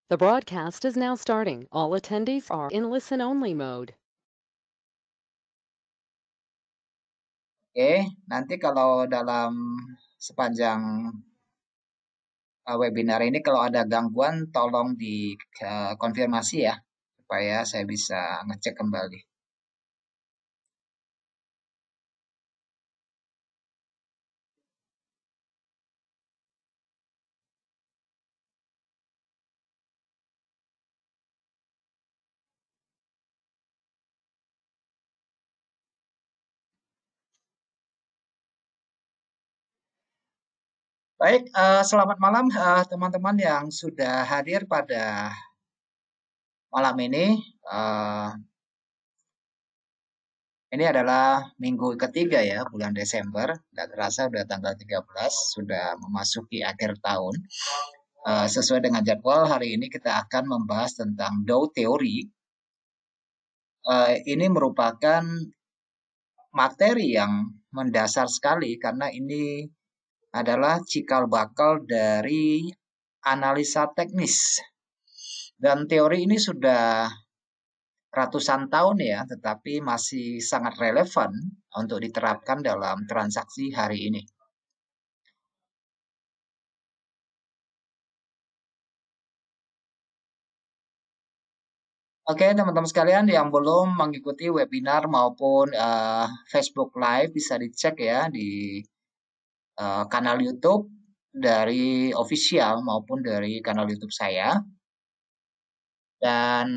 The broadcast is now starting. All attendees are in listen-only mode. Oke, nanti kalau dalam sepanjang webinar ini kalau ada gangguan tolong dikonfirmasi ya, supaya saya bisa ngecek kembali. Baik, selamat malam teman-teman yang sudah hadir pada malam ini. Ini adalah minggu ketiga ya, bulan Desember. Nggak terasa udah tanggal 13, sudah memasuki akhir tahun. Sesuai dengan jadwal, hari ini kita akan membahas tentang Dow Theory. Ini merupakan materi yang mendasar sekali karena ini adalah cikal bakal dari analisa teknis. Dan teori ini sudah ratusan tahun ya, tetapi masih sangat relevan untuk diterapkan dalam transaksi hari ini. Oke, teman-teman sekalian yang belum mengikuti webinar maupun Facebook Live bisa dicek ya di kanal YouTube dari official maupun dari kanal YouTube saya. Dan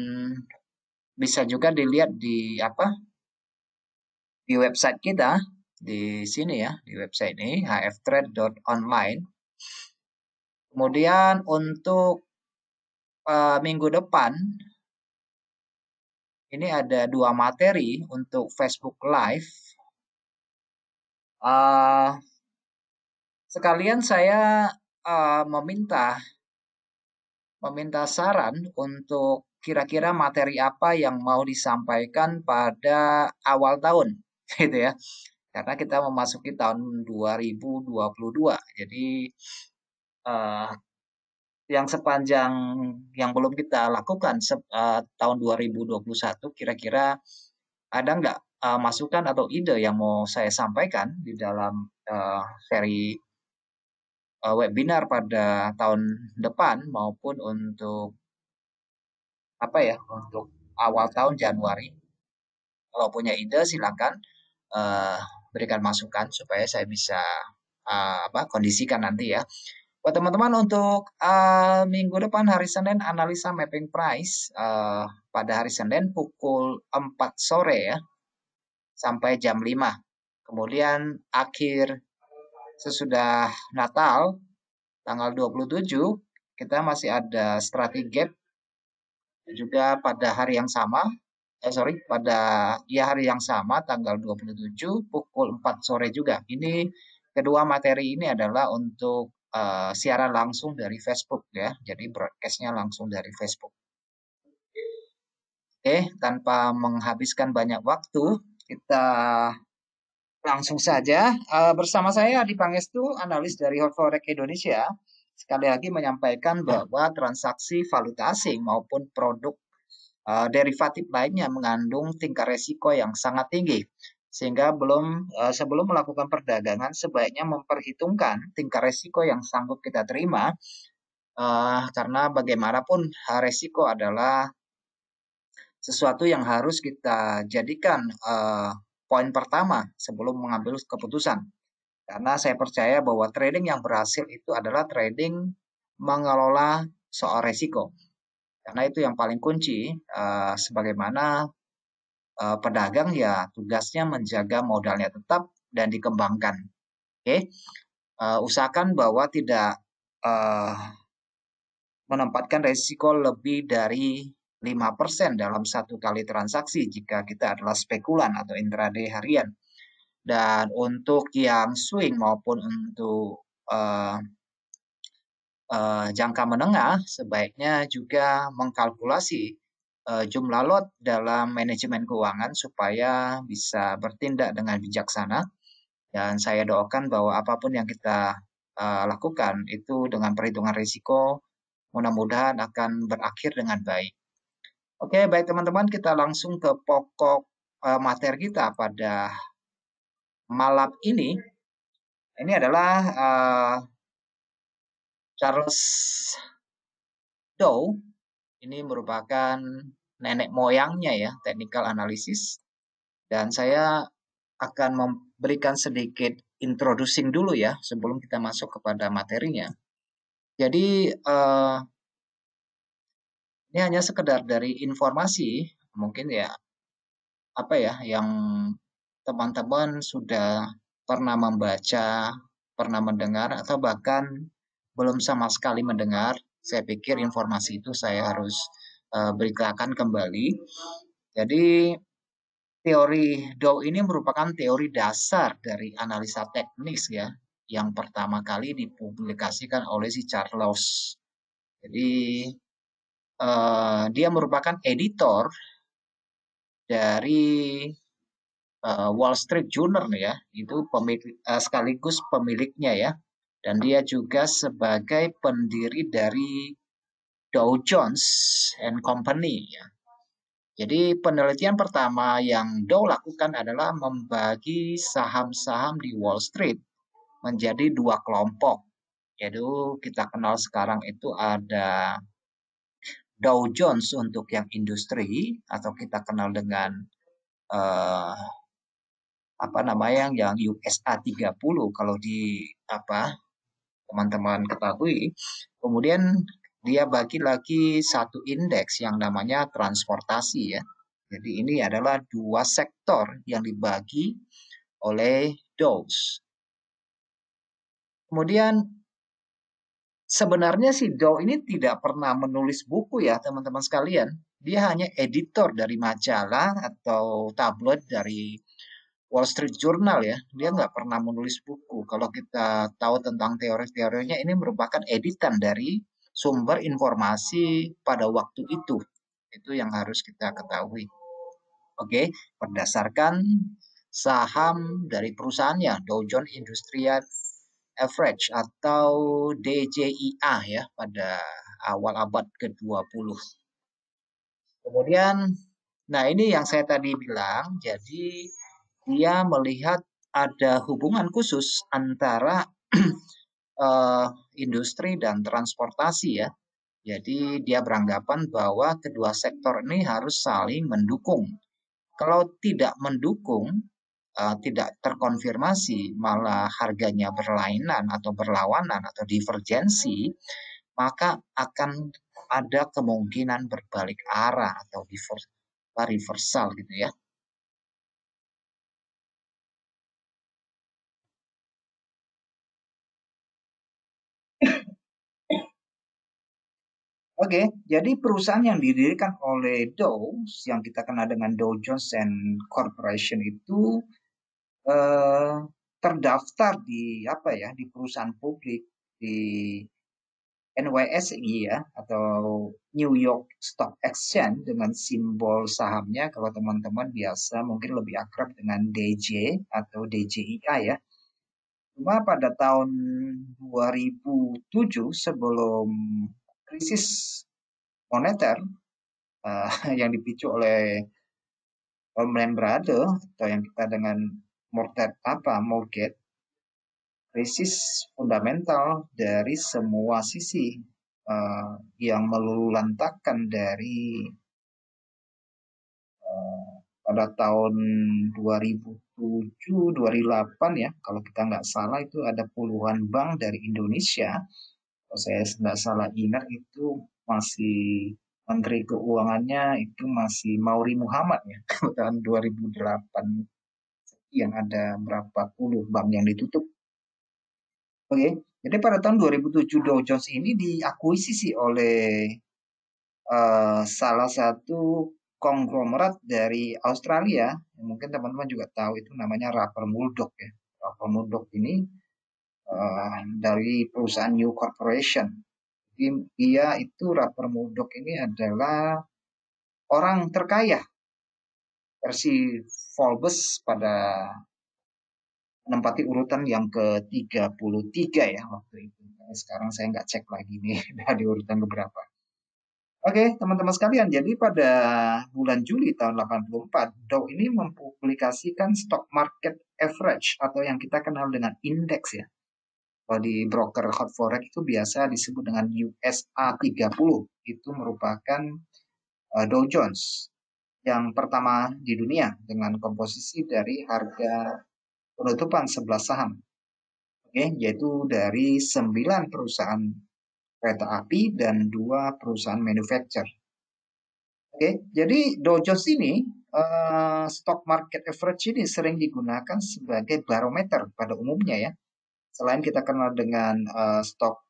bisa juga dilihat di website kita di sini ya, di website ini hftrade.online. Kemudian untuk minggu depan ini ada 2 materi untuk Facebook Live. Sekalian saya meminta saran untuk kira-kira materi apa yang mau disampaikan pada awal tahun, gitu ya. Karena kita memasuki tahun 2022. Jadi yang sepanjang yang belum kita lakukan tahun 2021, kira-kira ada nggak masukan atau ide yang mau saya sampaikan di dalam seri webinar pada tahun depan maupun untuk untuk awal tahun Januari. Kalau punya ide silakan berikan masukan supaya saya bisa kondisikan nanti ya. Buat teman-teman untuk minggu depan hari Senin analisa mapping price pada hari Senin pukul 4 sore ya sampai jam 5. Kemudian akhir sesudah Natal tanggal 27 kita masih ada strategi gap juga pada hari yang sama. Pada hari yang sama tanggal 27 pukul 4 sore juga. Ini kedua materi ini adalah untuk siaran langsung dari Facebook ya. Jadi broadcast-nya langsung dari Facebook. Oke, tanpa menghabiskan banyak waktu, kita langsung saja bersama saya Adi Pangestu, analis dari Hot Forex Indonesia. Sekali lagi menyampaikan bahwa transaksi valuta asing maupun produk derivatif lainnya mengandung tingkat resiko yang sangat tinggi. Sehingga sebelum melakukan perdagangan sebaiknya memperhitungkan tingkat resiko yang sanggup kita terima. Karena bagaimanapun resiko adalah sesuatu yang harus kita jadikan poin pertama sebelum mengambil keputusan. Karena saya percaya bahwa trading yang berhasil itu adalah trading mengelola soal resiko. Karena itu yang paling kunci, sebagaimana pedagang ya tugasnya menjaga modalnya tetap dan dikembangkan. Oke, usahakan bahwa tidak menempatkan resiko lebih dari 5% dalam satu kali transaksi jika kita adalah spekulan atau intraday harian. Dan untuk yang swing maupun untuk jangka menengah, sebaiknya juga mengkalkulasi jumlah lot dalam manajemen keuangan supaya bisa bertindak dengan bijaksana. Dan saya doakan bahwa apapun yang kita lakukan itu dengan perhitungan risiko mudah-mudahan akan berakhir dengan baik. Oke, baik teman-teman, kita langsung ke pokok materi kita pada malam ini. Ini adalah Charles Dow. Ini merupakan nenek moyangnya ya, technical analysis. Dan saya akan memberikan sedikit introducing dulu ya, sebelum kita masuk kepada materinya. Jadi, ini hanya sekedar dari informasi, mungkin ya, apa ya, yang teman-teman sudah pernah membaca, pernah mendengar, atau bahkan belum sama sekali mendengar. Saya pikir informasi itu saya harus beritakan kembali. Jadi, teori Dow ini merupakan teori dasar dari analisa teknis ya, yang pertama kali dipublikasikan oleh si Charles. Jadi, dia merupakan editor dari Wall Street Journal ya, itu sekaligus pemiliknya ya, dan dia juga sebagai pendiri dari Dow Jones and Company ya. Jadi penelitian pertama yang Dow lakukan adalah membagi saham-saham di Wall Street menjadi dua kelompok. Yaitu kita kenal sekarang itu ada Dow Jones untuk yang industri, atau kita kenal dengan apa namanya yang USA 30 kalau di teman-teman ketahui. Kemudian dia bagi lagi satu indeks yang namanya transportasi ya. Jadi ini adalah dua sektor yang dibagi oleh Dow. Kemudian sebenarnya si Dow ini tidak pernah menulis buku ya teman-teman sekalian. Dia hanya editor dari majalah atau tabloid dari Wall Street Journal ya. Dia nggak pernah menulis buku. Kalau kita tahu tentang teori-teorinya, ini merupakan editan dari sumber informasi pada waktu itu. Itu yang harus kita ketahui. Oke, berdasarkan saham dari perusahaannya, Dow Jones Industrial Average atau DJIA ya, pada awal abad ke-20. Kemudian, nah ini yang saya tadi bilang, jadi dia melihat ada hubungan khusus antara industri dan transportasi ya. Jadi dia beranggapan bahwa kedua sektor ini harus saling mendukung. Kalau tidak mendukung, tidak terkonfirmasi, malah harganya berlainan atau berlawanan atau divergensi, maka akan ada kemungkinan berbalik arah atau reversal gitu ya. Oke, jadi perusahaan yang didirikan oleh Dow, yang kita kenal dengan Dow Jones and Corporation itu terdaftar di di perusahaan publik di NYSE ya, atau New York Stock Exchange dengan simbol sahamnya kalau teman-teman biasa mungkin lebih akrab dengan DJ atau DJIA ya. Cuma pada tahun 2007 sebelum krisis moneter yang dipicu oleh Lehman Brothers atau yang kita dengan mortgage krisis fundamental dari semua sisi yang meluluhlantakkan dari pada tahun 2007 2008 ya, kalau kita nggak salah itu ada puluhan bank dari Indonesia, kalau saya nggak salah ingat itu masih Menteri Keuangannya itu masih Mauri Muhammad ya, tahun 2008 yang ada berapa puluh bank yang ditutup. Oke, jadi pada tahun 2007 Dow Jones ini diakuisisi oleh salah satu konglomerat dari Australia, mungkin teman-teman juga tahu itu namanya Rupert Murdoch ya. Rupert Murdoch ini dari perusahaan New Corporation. Jadi dia itu Rupert Murdoch ini adalah orang terkaya versi Forbes pada menempati urutan yang ke-33 ya waktu itu. Sekarang saya nggak cek lagi nih di urutan keberapa. Oke, teman-teman sekalian, jadi pada bulan Juli tahun 84, Dow ini mempublikasikan stock market average atau yang kita kenal dengan indeks ya. Kalau di broker hot forex itu biasa disebut dengan USA 30. Itu merupakan Dow Jones yang pertama di dunia dengan komposisi dari harga penutupan 11 saham. Oke, yaitu dari 9 perusahaan kereta api dan 2 perusahaan manufacturer. Oke, jadi Dow Jones ini stock market average ini sering digunakan sebagai barometer pada umumnya ya. Selain kita kenal dengan stok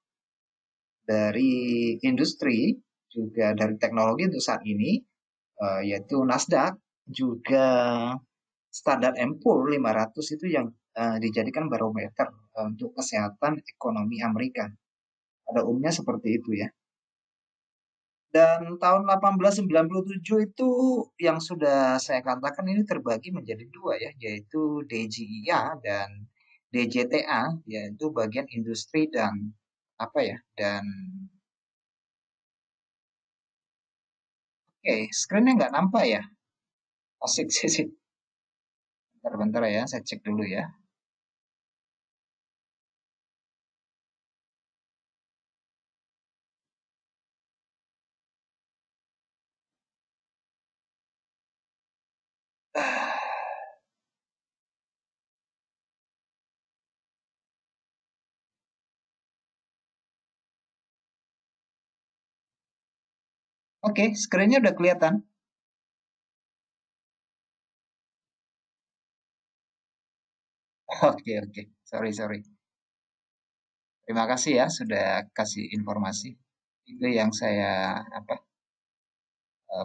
dari industri, juga dari teknologi untuk saat ini, yaitu Nasdaq, juga Standard & Poor's 500 itu yang dijadikan barometer untuk kesehatan ekonomi Amerika. Pada umumnya seperti itu ya. Dan tahun 1897 itu yang sudah saya katakan ini terbagi menjadi dua ya, yaitu DJIA dan DJTA, yaitu bagian industri dan apa ya, dan oke, screen-nya nggak nampak ya. Asik sih. Bentar-bentar ya, saya cek dulu ya. Oke, screen-nya udah kelihatan. Oke. Sorry. Terima kasih ya sudah kasih informasi. Itu yang saya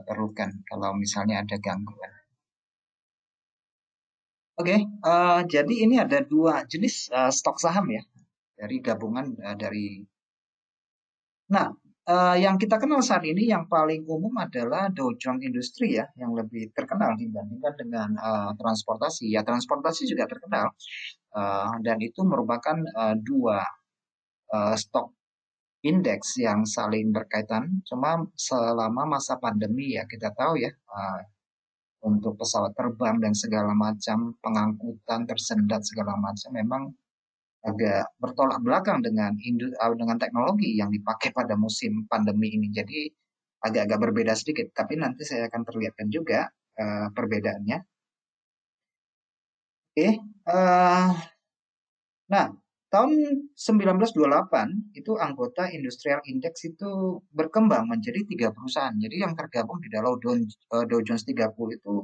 perlukan kalau misalnya ada gangguan. Oke, jadi ini ada dua jenis stok saham ya dari gabungan dari. Nah, yang kita kenal saat ini yang paling umum adalah Dow Jones Industry ya, yang lebih terkenal dibandingkan dengan transportasi. Ya, transportasi juga terkenal dan itu merupakan dua stok indeks yang saling berkaitan. Cuma selama masa pandemi ya kita tahu ya. Untuk pesawat terbang dan segala macam pengangkutan tersendat segala macam memang agak bertolak belakang dengan teknologi yang dipakai pada musim pandemi ini. Jadi agak-agak berbeda sedikit, tapi nanti saya akan perlihatkan juga perbedaannya. Oke, nah tahun 1928 itu anggota Industrial Index itu berkembang menjadi 3 perusahaan. Jadi yang tergabung di dalam Dow Jones 30 itu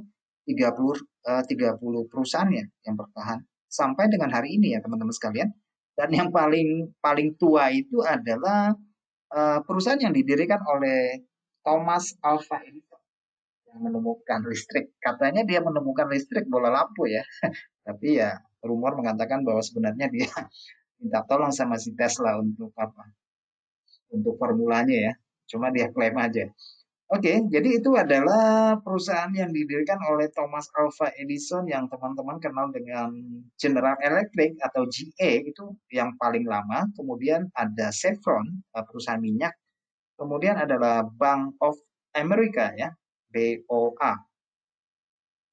30 perusahaan ya yang bertahan sampai dengan hari ini ya teman-teman sekalian. Dan yang paling paling tua itu adalah perusahaan yang didirikan oleh Thomas Alva Edison yang menemukan listrik. Katanya dia menemukan listrik bola lampu ya. Tapi ya rumor mengatakan bahwa sebenarnya dia minta tolong sama si Tesla untuk apa? Untuk formulanya ya. Cuma dia klaim aja. Oke, jadi itu adalah perusahaan yang didirikan oleh Thomas Alva Edison yang teman-teman kenal dengan General Electric atau GE itu yang paling lama. Kemudian ada Chevron, perusahaan minyak. Kemudian adalah Bank of America ya, BOA.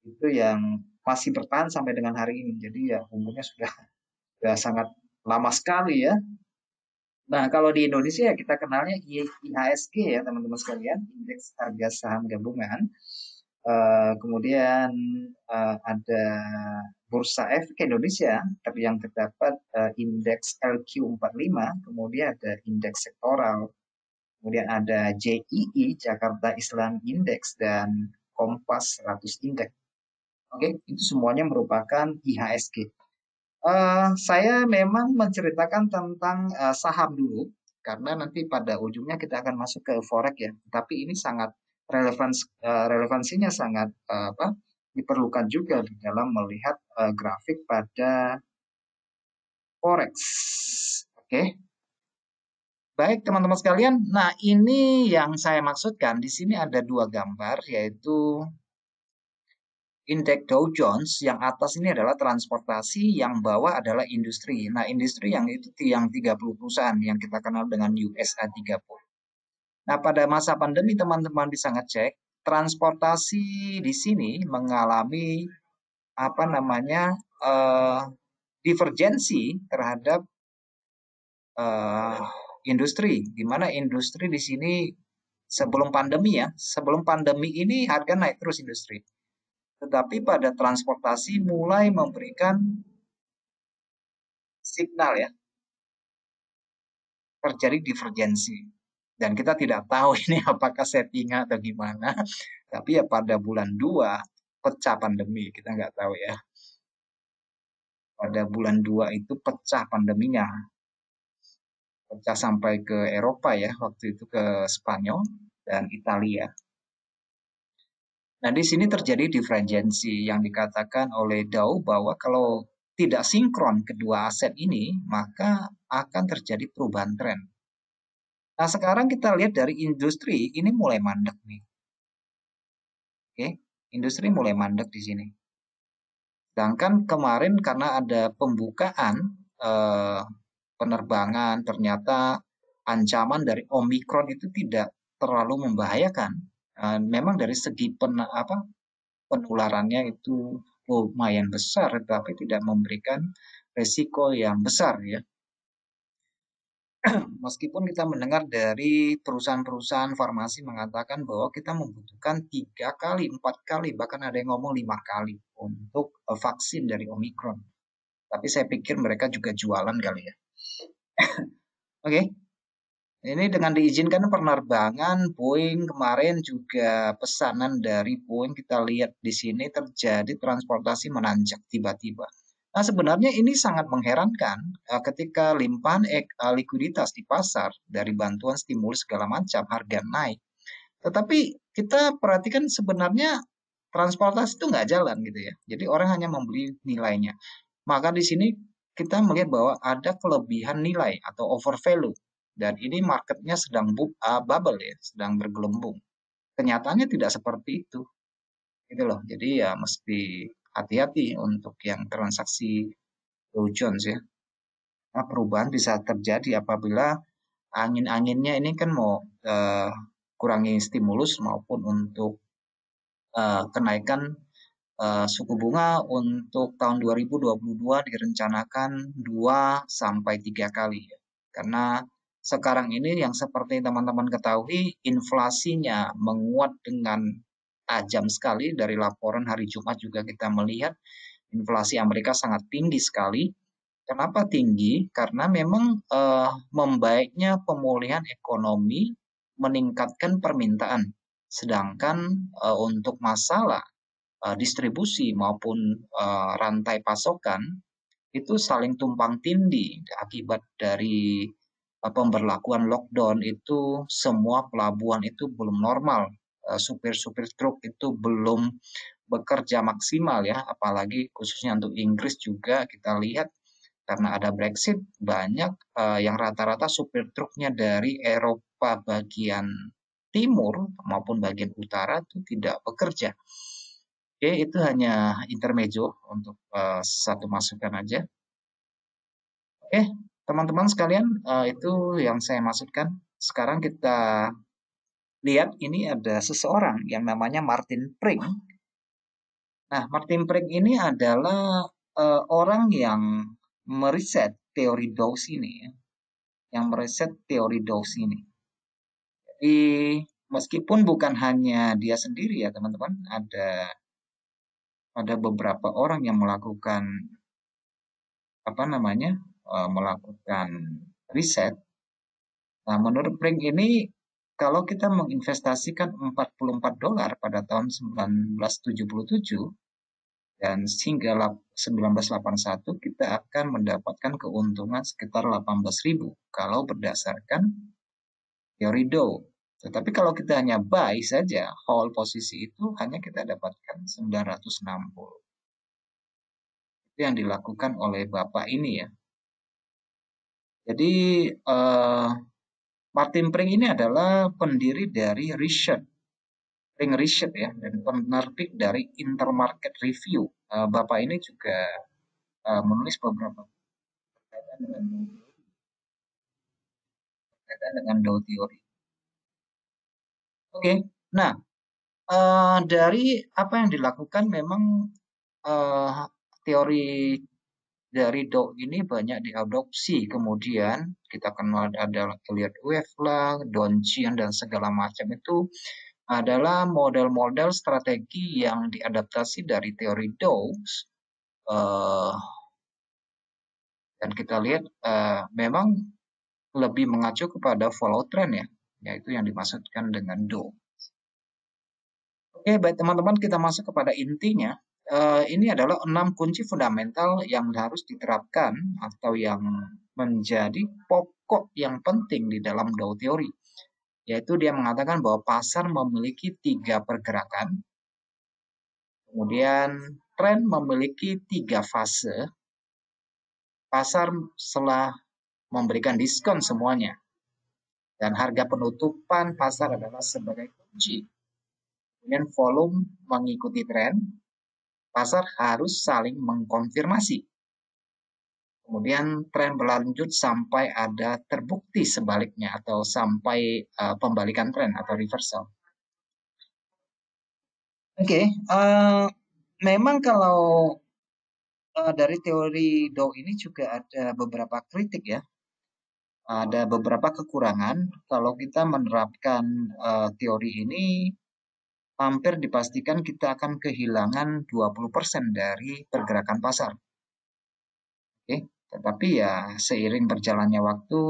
Itu yang masih bertahan sampai dengan hari ini. Jadi ya umurnya sudah sangat lama sekali ya. Nah, kalau di Indonesia ya kita kenalnya IHSG ya teman-teman sekalian, Indeks Harga Saham Gabungan. Kemudian ada Bursa Efek Indonesia, tapi yang terdapat Indeks LQ45, kemudian ada Indeks Sektoral, kemudian ada JII, Jakarta Islam Index, dan Kompas 100 Index. Oke, itu semuanya merupakan IHSG. Saya memang menceritakan tentang saham dulu, karena nanti pada ujungnya kita akan masuk ke forex ya. Tapi ini sangat relevansinya sangat diperlukan juga di dalam melihat grafik pada forex. Oke. Baik teman-teman sekalian, nah ini yang saya maksudkan di sini ada dua gambar, yaitu indeks Dow Jones yang atas ini adalah transportasi, yang bawah adalah industri. Nah, industri yang itu yang 30 perusahaan yang kita kenal dengan USA 30. Nah, pada masa pandemi teman-teman bisa ngecek transportasi di sini mengalami apa namanya eh, divergensi terhadap eh, industri, di mana industri di sini sebelum pandemi ini harga naik terus industri. Tetapi pada transportasi mulai memberikan signal ya, terjadi divergensi. Dan kita tidak tahu ini apakah settingan atau gimana. Tapi ya pada bulan 2 pecah pandemi, kita nggak tahu ya. Pada bulan 2 itu pecah pandeminya. Pecah sampai ke Eropa ya, waktu itu ke Spanyol dan Italia. Nah, di sini terjadi divergensi yang dikatakan oleh Dow bahwa kalau tidak sinkron kedua aset ini, maka akan terjadi perubahan tren. Nah, sekarang kita lihat dari industri, ini mulai mandek nih. Oke, industri mulai mandek di sini. Sedangkan kemarin karena ada pembukaan eh, penerbangan, ternyata ancaman dari Omikron itu tidak terlalu membahayakan. Memang dari segi penularannya itu lumayan besar, tapi tidak memberikan resiko yang besar ya. Meskipun kita mendengar dari perusahaan-perusahaan farmasi mengatakan bahwa kita membutuhkan 3 kali, 4 kali, bahkan ada yang ngomong 5 kali untuk vaksin dari Omikron. Tapi saya pikir mereka juga jualan kali ya. Oke, ini dengan diizinkan penerbangan Boeing kemarin juga pesanan dari Boeing kita lihat di sini terjadi transportasi menanjak tiba-tiba. Nah, sebenarnya ini sangat mengherankan ketika limpahan likuiditas di pasar dari bantuan stimulus segala macam harga naik. Tetapi kita perhatikan sebenarnya transportasi itu nggak jalan gitu ya. Jadi orang hanya membeli nilainya. Maka di sini kita melihat bahwa ada kelebihan nilai atau over value. Dan ini marketnya sedang bubble ya, sedang bergelembung. Kenyataannya tidak seperti itu. Gitu loh. Jadi ya mesti hati-hati untuk yang transaksi Dow Jones ya. Nah, perubahan bisa terjadi apabila angin-anginnya ini kan mau kurangi stimulus maupun untuk kenaikan suku bunga untuk tahun 2022 direncanakan 2 sampai 3 kali ya. Karena sekarang ini yang seperti teman-teman ketahui inflasinya menguat dengan tajam sekali. Dari laporan hari Jumat juga kita melihat inflasi Amerika sangat tinggi sekali. Kenapa tinggi? Karena memang membaiknya pemulihan ekonomi meningkatkan permintaan. Sedangkan untuk masalah distribusi maupun rantai pasokan itu saling tumpang tindih akibat dari pemberlakuan lockdown itu semua pelabuhan itu belum normal. Supir-supir truk itu belum bekerja maksimal ya, apalagi khususnya untuk Inggris juga kita lihat karena ada Brexit banyak yang rata-rata supir truknya dari Eropa bagian timur maupun bagian utara itu tidak bekerja. Oke, itu hanya intermezzo untuk satu masukan aja. Oke, teman-teman sekalian, itu yang saya maksudkan. Sekarang kita lihat ini ada seseorang yang namanya Martin Pring. Nah, Martin Pring ini adalah orang yang meriset teori Dawes ini, ya. Yang meriset teori Dawes ini. Jadi, meskipun bukan hanya dia sendiri ya teman-teman, ada beberapa orang yang melakukan melakukan riset. Nah, menurut Pring ini kalau kita menginvestasikan $44 pada tahun 1977 dan hingga 1981 kita akan mendapatkan keuntungan sekitar 18.000 kalau berdasarkan teori Dow. Tetapi kalau kita hanya buy saja, hold posisi itu hanya kita dapatkan 960. Itu yang dilakukan oleh Bapak ini ya. Jadi Martin Pring ini adalah pendiri dari Research Ring Research ya, dan penerbit dari Intermarket Review. Bapak ini juga menulis beberapa berkaitan dengan Dow Theory. Oke, nah dari apa yang dilakukan memang teori dari Dow ini banyak diadopsi. Kemudian kita kenal ada Elliott Wave lah, Donchian dan segala macam itu adalah model-model strategi yang diadaptasi dari teori Dow. Dan kita lihat memang lebih mengacu kepada follow trend ya, yaitu yang dimaksudkan dengan Dow. Oke, baik teman-teman, kita masuk kepada intinya. Ini adalah 6 kunci fundamental yang harus diterapkan atau yang menjadi pokok yang penting di dalam Dow Theory. Yaitu dia mengatakan bahwa pasar memiliki 3 pergerakan, kemudian tren memiliki 3 fase, pasar setelah memberikan diskon semuanya, dan harga penutupan pasar adalah sebagai kunci. Kemudian volume mengikuti tren, pasar harus saling mengkonfirmasi. Kemudian tren berlanjut sampai ada terbukti sebaliknya atau sampai pembalikan tren atau reversal. Oke, memang kalau dari teori Dow ini juga ada beberapa kritik ya. Ada beberapa kekurangan kalau kita menerapkan teori ini, hampir dipastikan kita akan kehilangan 20% dari pergerakan pasar. Oke, tetapi ya seiring berjalannya waktu,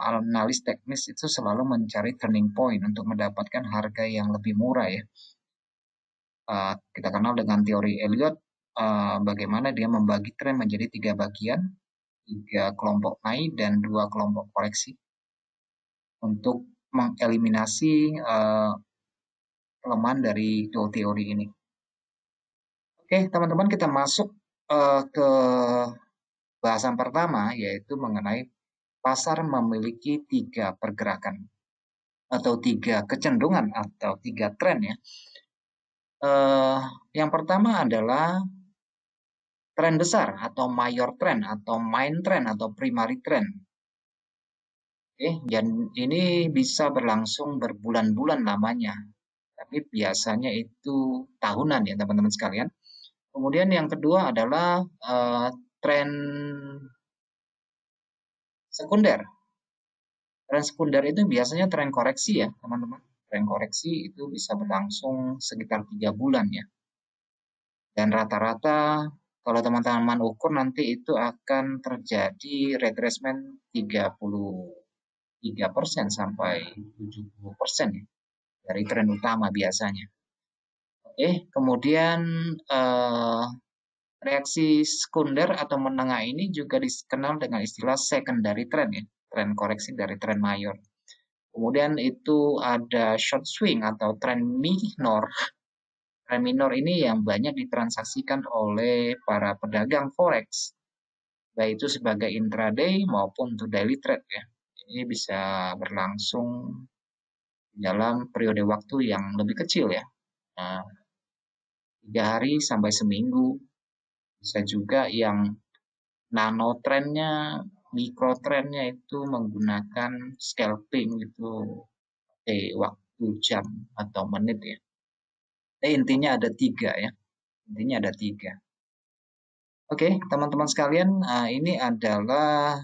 analis teknis itu selalu mencari turning point untuk mendapatkan harga yang lebih murah ya. Kita kenal dengan teori Elliott, bagaimana dia membagi tren menjadi 3 bagian, 3 kelompok naik dan 2 kelompok koreksi untuk mengeliminasi kelemahan dari Dow teori ini. Oke, teman-teman, kita masuk ke bahasan pertama, yaitu mengenai pasar memiliki 3 pergerakan atau 3 kecenderungan atau 3 tren ya. Yang pertama adalah tren besar atau mayor trend atau main trend atau primary trend. Oke, dan ini bisa berlangsung berbulan-bulan lamanya. Tapi biasanya itu tahunan ya teman-teman sekalian. Kemudian yang kedua adalah tren sekunder. Tren sekunder itu biasanya tren koreksi ya teman-teman. Tren koreksi itu bisa berlangsung sekitar 3 bulan ya. Dan rata-rata kalau teman-teman ukur nanti itu akan terjadi retracement 33% sampai 70% ya, dari tren utama biasanya. Oke, kemudian reaksi sekunder atau menengah ini juga dikenal dengan istilah secondary trend ya, tren koreksi dari tren mayor. Kemudian itu ada short swing atau tren minor. Tren minor ini yang banyak ditransaksikan oleh para pedagang forex, baik itu sebagai intraday maupun untuk daily trade ya. Ini bisa berlangsung dalam periode waktu yang lebih kecil ya, 3 hari sampai seminggu. Bisa juga yang nano trendnya, mikro trendnya itu menggunakan scalping itu waktu jam atau menit ya. Intinya ada 3 ya. Intinya ada 3. Oke, teman-teman sekalian, ini adalah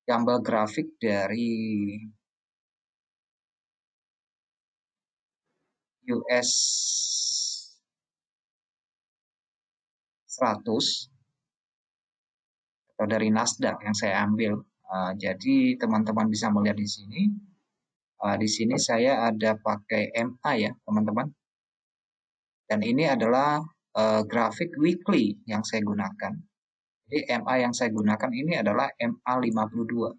gambar grafik dari US 100 atau dari Nasdaq yang saya ambil. Jadi teman-teman bisa melihat di sini. Di sini saya ada pakai MA ya, teman-teman. Dan ini adalah grafik weekly yang saya gunakan. Jadi MA yang saya gunakan ini adalah MA 52.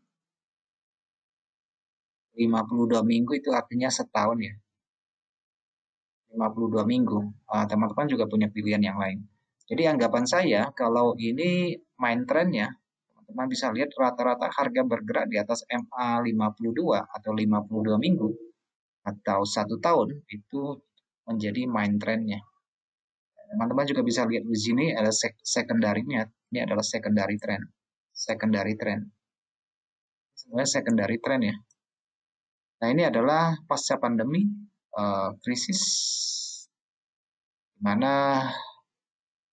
52 minggu itu artinya setahun ya. 52 minggu. Teman-teman juga punya pilihan yang lain. Jadi anggapan saya kalau ini main trennya, teman-teman bisa lihat rata-rata harga bergerak di atas MA 52 atau 52 minggu atau 1 tahun itu menjadi main trendnya. Teman-teman juga bisa lihat di sini ada secondary-nya. Ini adalah secondary trend. Secondary trend. Sebenarnya secondary trend ya. Nah, ini adalah pasca pandemi, krisis, di mana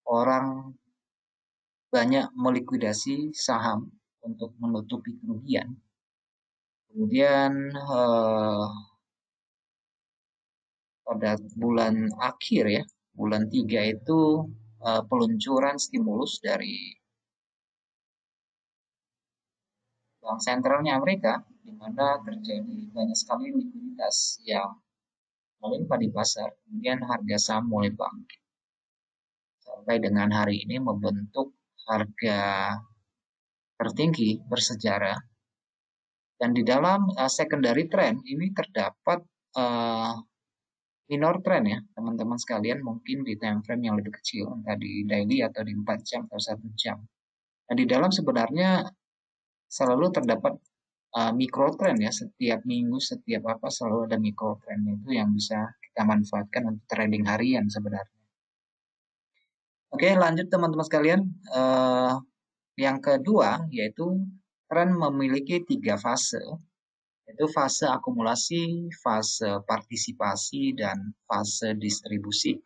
orang banyak melikuidasi saham untuk menutupi kerugian. Kemudian pada bulan akhir ya, bulan 3 itu peluncuran stimulus dari bank sentralnya Amerika, di mana terjadi banyak sekali likuiditas yang melimpah di pasar, kemudian harga saham mulai bangkit. Sampai dengan hari ini membentuk harga tertinggi bersejarah. Dan di dalam secondary trend ini terdapat minor trend ya, teman-teman sekalian, mungkin di time frame yang lebih kecil, entah di daily atau di 4 jam atau 1 jam. Nah, di dalam sebenarnya selalu terdapat micro trend ya, setiap minggu, setiap apa selalu ada micro trend itu yang bisa kita manfaatkan untuk trading harian sebenarnya. Oke, lanjut teman-teman sekalian. Yang kedua yaitu tren memiliki 3 fase, yaitu fase akumulasi, fase partisipasi, dan fase distribusi.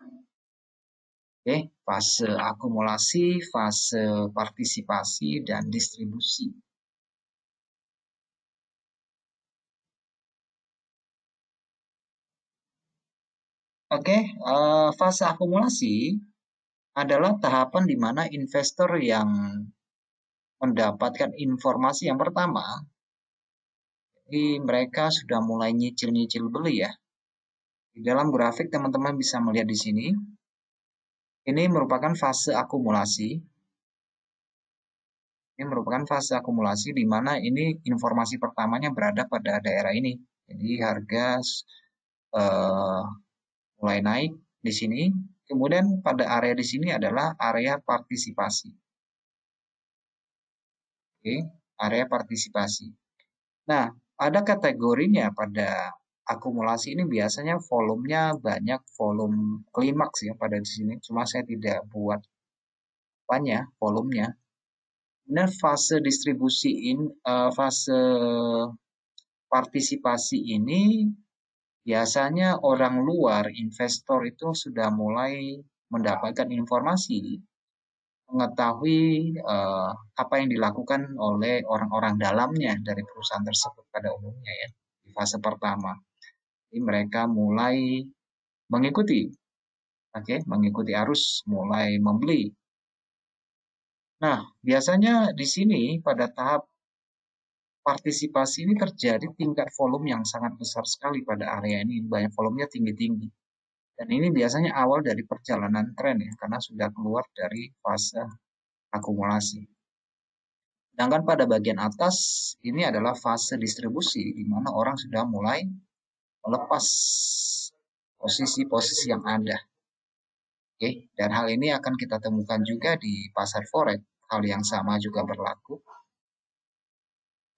Oke, fase akumulasi, fase partisipasi, dan distribusi. Oke, fase akumulasi adalah tahapan di mana investor yang mendapatkan informasi yang pertama, jadi mereka sudah mulai nyicil-nyicil beli ya. Di dalam grafik teman-teman bisa melihat di sini, ini merupakan fase akumulasi. Ini merupakan fase akumulasi di mana ini informasi pertamanya berada pada daerah ini. Jadi harga mulai naik di sini. Kemudian pada area di sini adalah area partisipasi. Oke, area partisipasi. Nah, ada kategorinya pada akumulasi ini, biasanya volumenya banyak, volume klimaks ya pada di sini. Cuma saya tidak buat apanya, volumenya. Nah, fase distribusi ini, fase partisipasi ini biasanya orang luar, investor itu sudah mulai mendapatkan informasi, mengetahui apa yang dilakukan oleh orang-orang dalamnya dari perusahaan tersebut pada umumnya ya, di fase pertama. Jadi mereka mulai mengikuti, mengikuti arus, mulai membeli. Nah, biasanya di sini pada tahap partisipasi ini terjadi tingkat volume yang sangat besar sekali pada area ini, banyak volumenya tinggi-tinggi. Dan ini biasanya awal dari perjalanan tren ya, karena sudah keluar dari fase akumulasi. Sedangkan pada bagian atas ini adalah fase distribusi, di mana orang sudah mulai melepas posisi-posisi yang ada. Oke, dan hal ini akan kita temukan juga di pasar forex. Hal yang sama juga berlaku.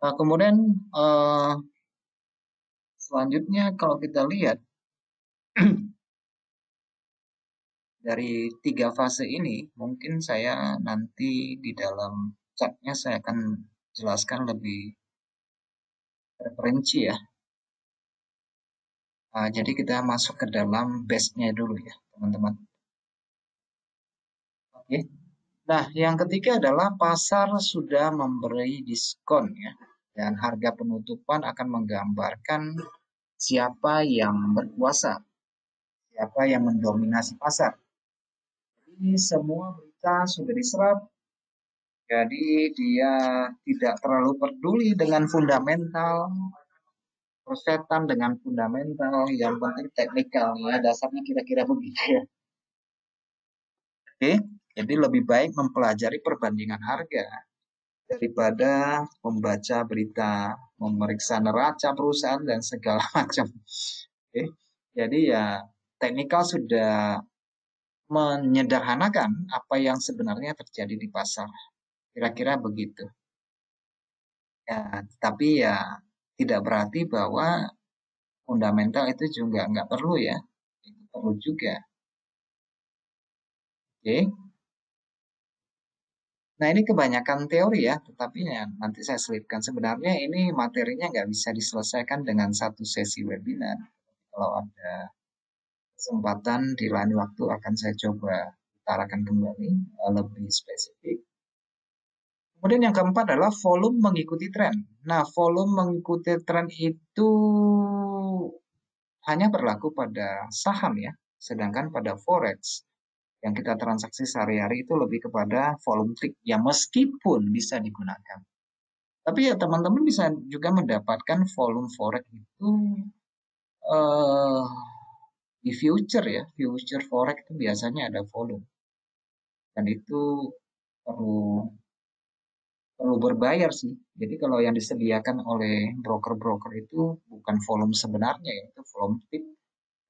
Kemudian selanjutnya kalau kita lihat dari 3 fase ini, mungkin saya nanti di dalam chatnya saya akan jelaskan lebih referensi ya. Jadi kita masuk ke dalam base-nya dulu ya, teman-teman. Oke. Nah, yang ketiga adalah pasar sudah memberi diskon ya, dan harga penutupan akan menggambarkan siapa yang berkuasa, siapa yang mendominasi pasar. Jadi semua berita sudah diserap, jadi dia tidak terlalu peduli dengan fundamental, persetan dengan fundamental, yang penting teknikal ya, dasarnya kira-kira begitu ya. Oke, jadi lebih baik mempelajari perbandingan harga daripada membaca berita, memeriksa neraca perusahaan dan segala macam. Oke, jadi ya teknikal sudah menyederhanakan apa yang sebenarnya terjadi di pasar. Kira-kira begitu. Ya, tapi ya tidak berarti bahwa fundamental itu juga nggak perlu ya. Itu perlu juga. Oke. Nah, ini kebanyakan teori ya, tetapi ya nanti saya selipkan. Sebenarnya ini materinya nggak bisa diselesaikan dengan satu sesi webinar. Kalau ada kesempatan di lain waktu akan saya coba utarakan kembali lebih spesifik. Kemudian yang keempat adalah volume mengikuti tren. Nah, volume mengikuti tren itu hanya berlaku pada saham ya, sedangkan pada forex yang kita transaksi sehari-hari itu lebih kepada volume tick ya meskipun bisa digunakan. Tapi ya teman-teman bisa juga mendapatkan volume forex itu eh, di future ya, future forex itu biasanya ada volume dan itu perlu perlu berbayar sih. Jadi kalau yang disediakan oleh broker-broker itu bukan volume sebenarnya ya, itu volume tip.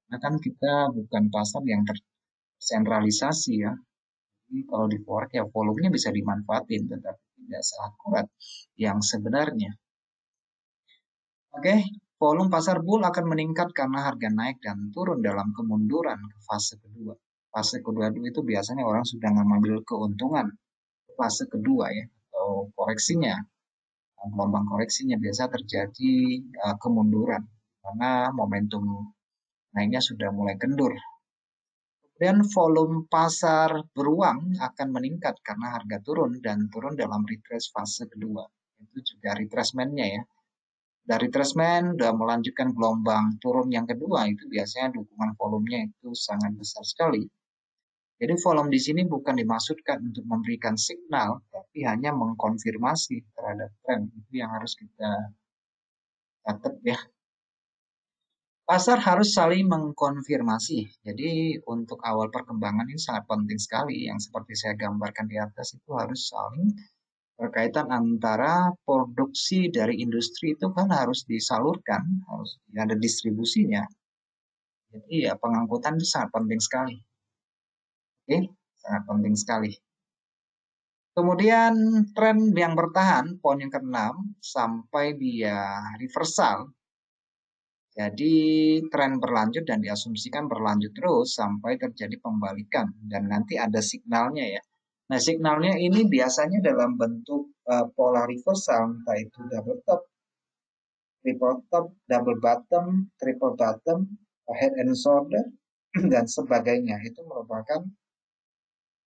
Karena kan kita bukan pasar yang tersentralisasi ya. Jadi kalau di forex ya volumenya bisa dimanfaatin, tetapi tidak seakurat yang sebenarnya. Oke, volume pasar bull akan meningkat karena harga naik dan turun dalam kemunduran ke fase kedua. Fase kedua itu biasanya orang sudah mengambil keuntungan. Fase kedua ya, atau koreksinya. Gelombang koreksinya biasa terjadi kemunduran karena momentum naiknya sudah mulai kendur. Kemudian volume pasar beruang akan meningkat karena harga turun dan turun dalam retrace fase kedua. Itu juga retracement-nya ya. Dari retracement sudah melanjutkan gelombang turun yang kedua, itu biasanya dukungan volumenya itu sangat besar sekali. Jadi volume di sini bukan dimaksudkan untuk memberikan signal, tapi hanya mengkonfirmasi terhadap tren. Itu yang harus kita catat ya. Pasar harus saling mengkonfirmasi. Jadi untuk awal perkembangan ini sangat penting sekali. Yang seperti saya gambarkan di atas itu harus saling berkaitan antara produksi dari industri itu kan harus disalurkan, harus ada distribusinya. Jadi ya pengangkutan itu sangat penting sekali. Oke, sangat penting sekali. Kemudian tren yang bertahan, poin yang keenam, sampai dia reversal. Jadi tren berlanjut dan diasumsikan berlanjut terus sampai terjadi pembalikan dan nanti ada signalnya ya. Nah signalnya ini biasanya dalam bentuk pola reversal, entah itu double top, triple top, double bottom, triple bottom, head and shoulder dan sebagainya. Itu merupakan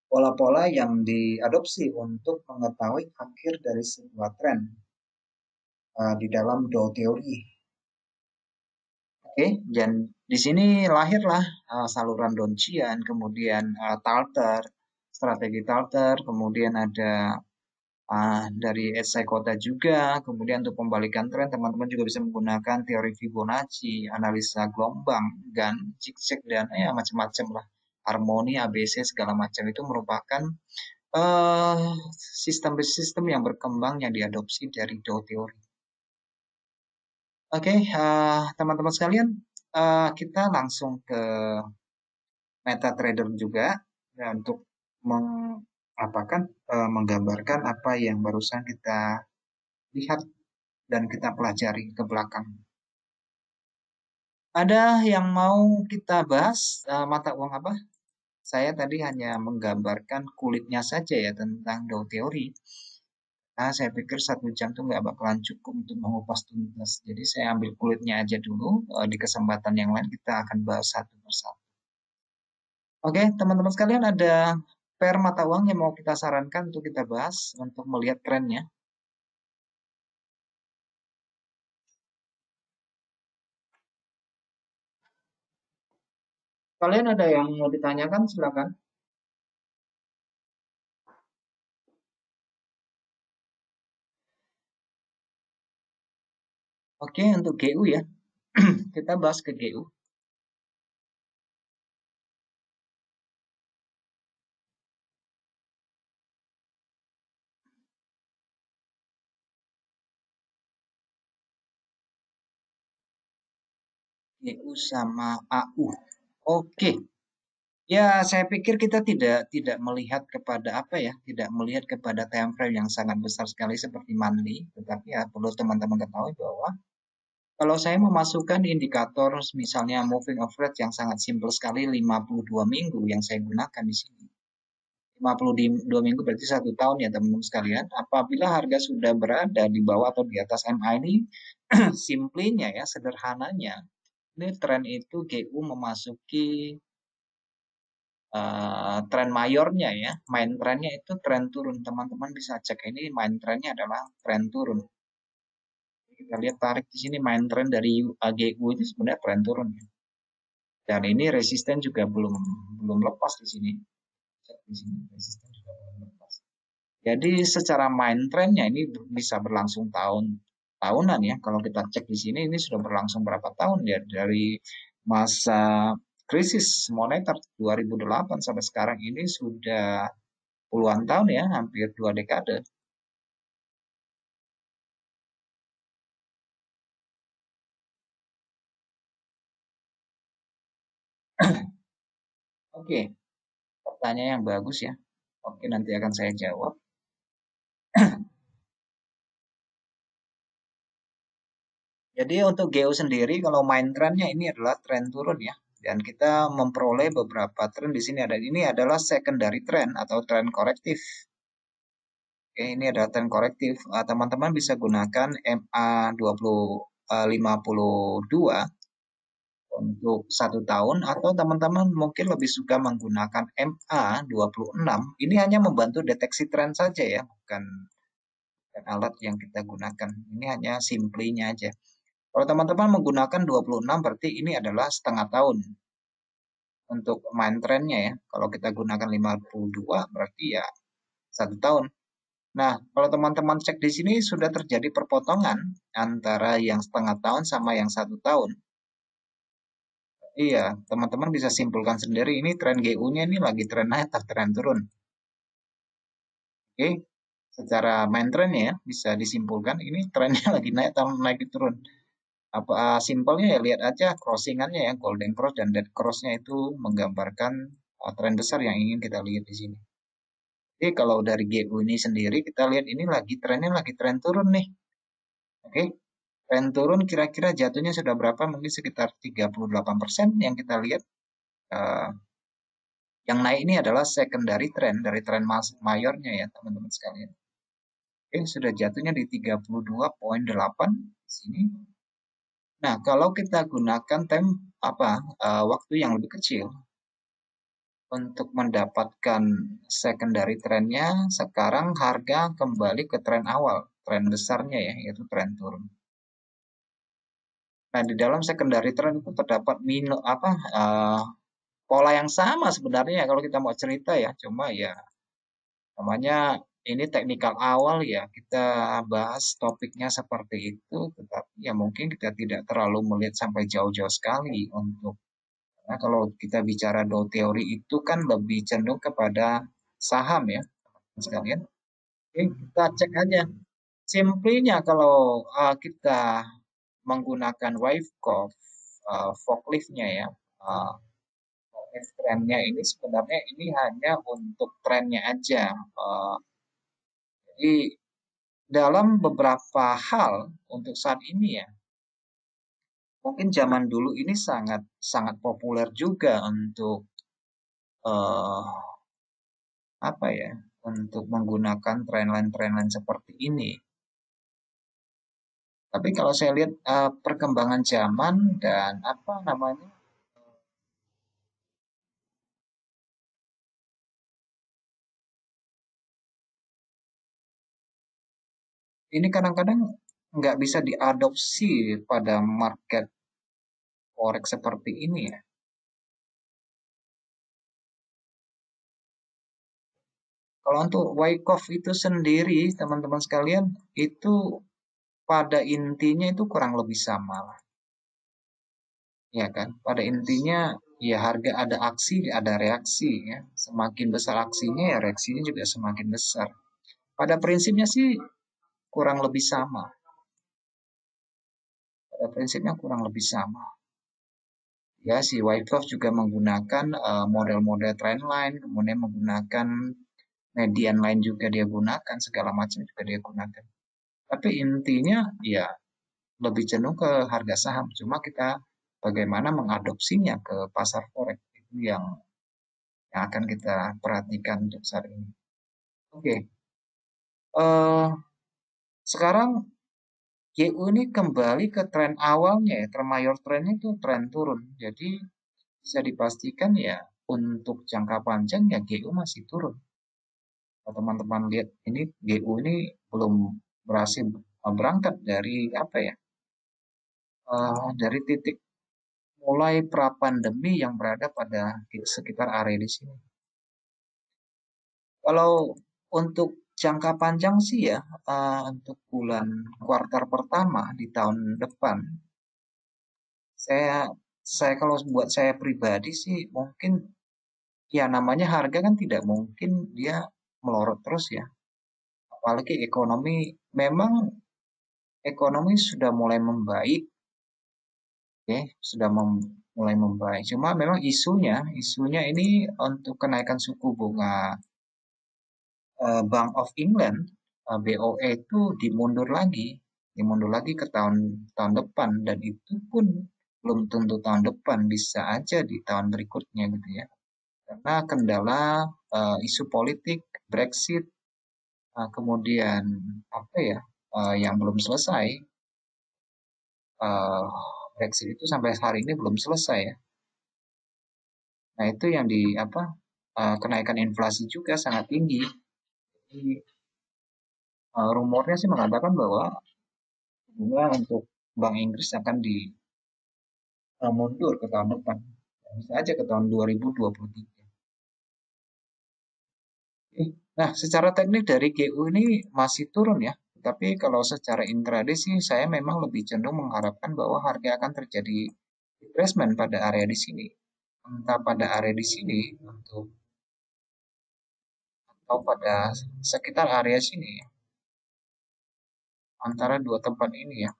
pola-pola yang diadopsi untuk mengetahui akhir dari sebuah tren di dalam Dow teori. Oke, dan di sini lahirlah saluran Donchian, kemudian Talter, strategi Talter, kemudian ada dari SI Kota juga, kemudian untuk pembalikan tren teman-teman juga bisa menggunakan teori Fibonacci, analisa gelombang, GAN, zigzag dan ya macam-macam lah, harmoni, ABC segala macam itu merupakan sistem-sistem yang berkembang yang diadopsi dari Dow teori. Oke, teman-teman sekalian, kita langsung ke MetaTrader juga ya, untuk menggambarkan apa yang barusan kita lihat dan kita pelajari ke belakang. Ada yang mau kita bahas mata uang apa? Saya tadi hanya menggambarkan kulitnya saja ya tentang Dow teori. Nah, saya pikir 1 jam itu nggak bakalan cukup untuk mengupas tuntas. Jadi saya ambil kulitnya aja dulu. Di kesempatan yang lain kita akan bahas satu persatu. Oke, teman-teman sekalian ada pair mata uang yang mau kita sarankan untuk kita bahas untuk melihat trennya. Kalian ada yang mau ditanyakan, silakan. Oke, untuk GU ya. Kita bahas ke GU. GU sama AU. Oke. Ya, saya pikir kita tidak melihat kepada apa ya, tidak melihat kepada time frame yang sangat besar sekali seperti monthly, tetapi ya perlu teman-teman ketahui bahwa Kalau saya memasukkan indikator misalnya moving average yang sangat simpel sekali 52 minggu yang saya gunakan di sini. 52 minggu berarti 1 tahun ya teman-teman sekalian. Apabila harga sudah berada di bawah atau di atas MA ini, simplinya ya, sederhananya, ini tren itu GU memasuki tren mayornya ya. Main trennya itu tren turun. Teman-teman bisa cek ini main trennya adalah tren turun. Kita lihat tarik di sini main tren dari GU itu sebenarnya tren turun. Dan ini resisten juga belum lepas di sini. Cek di sini resisten juga belum lepas. Jadi secara main trennya ini bisa berlangsung tahunan ya. Kalau kita cek di sini ini sudah berlangsung berapa tahun ya dari masa krisis moneter 2008 sampai sekarang ini sudah puluhan tahun ya, hampir 2 dekade. Oke, pertanyaan yang bagus ya. Oke, nanti akan saya jawab. Jadi untuk GEO sendiri kalau main trennya ini adalah tren turun ya. Dan kita memperoleh beberapa tren di sini ada ini adalah secondary trend atau tren korektif. Oke, ini adalah tren korektif. Teman-teman bisa gunakan MA2052 untuk 1 tahun atau teman-teman mungkin lebih suka menggunakan MA26. Ini hanya membantu deteksi tren saja ya, bukan alat yang kita gunakan. Ini hanya simplinya aja. Kalau teman-teman menggunakan 26 berarti ini adalah setengah tahun untuk main trennya ya. Kalau kita gunakan 52 berarti ya 1 tahun. Nah, kalau teman-teman cek di sini sudah terjadi perpotongan antara yang setengah tahun sama yang 1 tahun. Iya, teman-teman bisa simpulkan sendiri ini tren GU-nya ini lagi tren naik atau tren turun. Oke, secara main trennya ya bisa disimpulkan ini trennya lagi naik atau naik turun. Apa simpelnya ya lihat aja crossingannya ya golden cross dan dead cross-nya itu menggambarkan tren besar yang ingin kita lihat di sini. Jadi kalau dari GU ini sendiri kita lihat ini trennya lagi tren turun nih. Oke, tren turun kira-kira jatuhnya sudah berapa? Mungkin sekitar 38% yang kita lihat. Uh, yang naik ini adalah secondary trend dari tren mayornya ya teman-teman sekalian. Oke, sudah jatuhnya di 32,8 di sini. Nah, kalau kita gunakan waktu yang lebih kecil untuk mendapatkan secondary trendnya, sekarang harga kembali ke tren awal, tren besarnya ya, yaitu tren turun. Nah, di dalam secondary trend itu terdapat pola yang sama sebenarnya kalau kita mau cerita ya, cuma ya namanya ini teknikal awal ya, kita bahas topiknya seperti itu, tetapi ya mungkin kita tidak terlalu melihat sampai jauh-jauh sekali untuk Nah, kalau kita bicara Dow teori itu kan lebih cenderung kepada saham ya, sekalian. Oke, kita cek aja. Simplinya kalau kita menggunakan wave curve, forkliftnya ya, uh, trennya ini sebenarnya ini hanya untuk trennya aja. Jadi dalam beberapa hal untuk saat ini ya, mungkin zaman dulu ini sangat sangat populer juga untuk uh, apa ya untuk menggunakan trendline-trendline seperti ini. Tapi kalau saya lihat perkembangan zaman dan apa namanya ini kadang-kadang nggak bisa diadopsi pada market forex seperti ini ya. Kalau untuk Wyckoff itu sendiri, teman-teman sekalian, itu pada intinya itu kurang lebih sama lah. Ya kan? Pada intinya ya harga ada aksi, ada reaksi ya. Semakin besar aksinya ya reaksinya juga semakin besar. Pada prinsipnya sih kurang lebih sama. Pada prinsipnya kurang lebih sama. Ya, si Wyckoff juga menggunakan model-model trendline, kemudian menggunakan median line juga dia gunakan, segala macam juga dia gunakan. Tapi intinya ya lebih cenderung ke harga saham. Cuma kita bagaimana mengadopsinya ke pasar forex itu yang akan kita perhatikan untuk saat ini. Oke, eh, sekarang GU ini kembali ke tren awalnya ya, tren mayor trennya itu tren turun. Jadi bisa dipastikan ya untuk jangka panjang ya GU masih turun. Kalau teman-teman lihat ini GU ini belum berhasil berangkat dari apa ya, dari titik mulai pra pandemi yang berada pada sekitar area di sini. Kalau untuk jangka panjang sih ya, untuk bulan kuartal pertama di tahun depan, saya saya kalau buat saya pribadi sih mungkin ya namanya harga kan tidak mungkin dia melorot terus ya. Apalagi memang ekonomi sudah mulai membaik, ya, sudah mulai membaik. Cuma memang isunya ini untuk kenaikan suku bunga Bank of England BOE itu dimundur lagi ke tahun tahun depan dan itu pun belum tentu tahun depan bisa aja di tahun berikutnya gitu ya karena kendala isu politik Brexit kemudian apa ya yang belum selesai uh, Brexit itu sampai hari ini belum selesai ya. Nah itu yang di apa kenaikan inflasi juga sangat tinggi. Jadi, rumornya sih mengatakan bahwa bunga untuk Bank Inggris akan mundur ke tahun depan. Bisa aja ke tahun 2023. Nah, secara teknik dari GU ini masih turun ya. Tapi kalau secara intraday sih saya memang lebih cenderung mengharapkan bahwa harga akan terjadi retracement pada area di sini. Entah pada area di sini atau pada sekitar area sini ya. Antara dua tempat ini ya.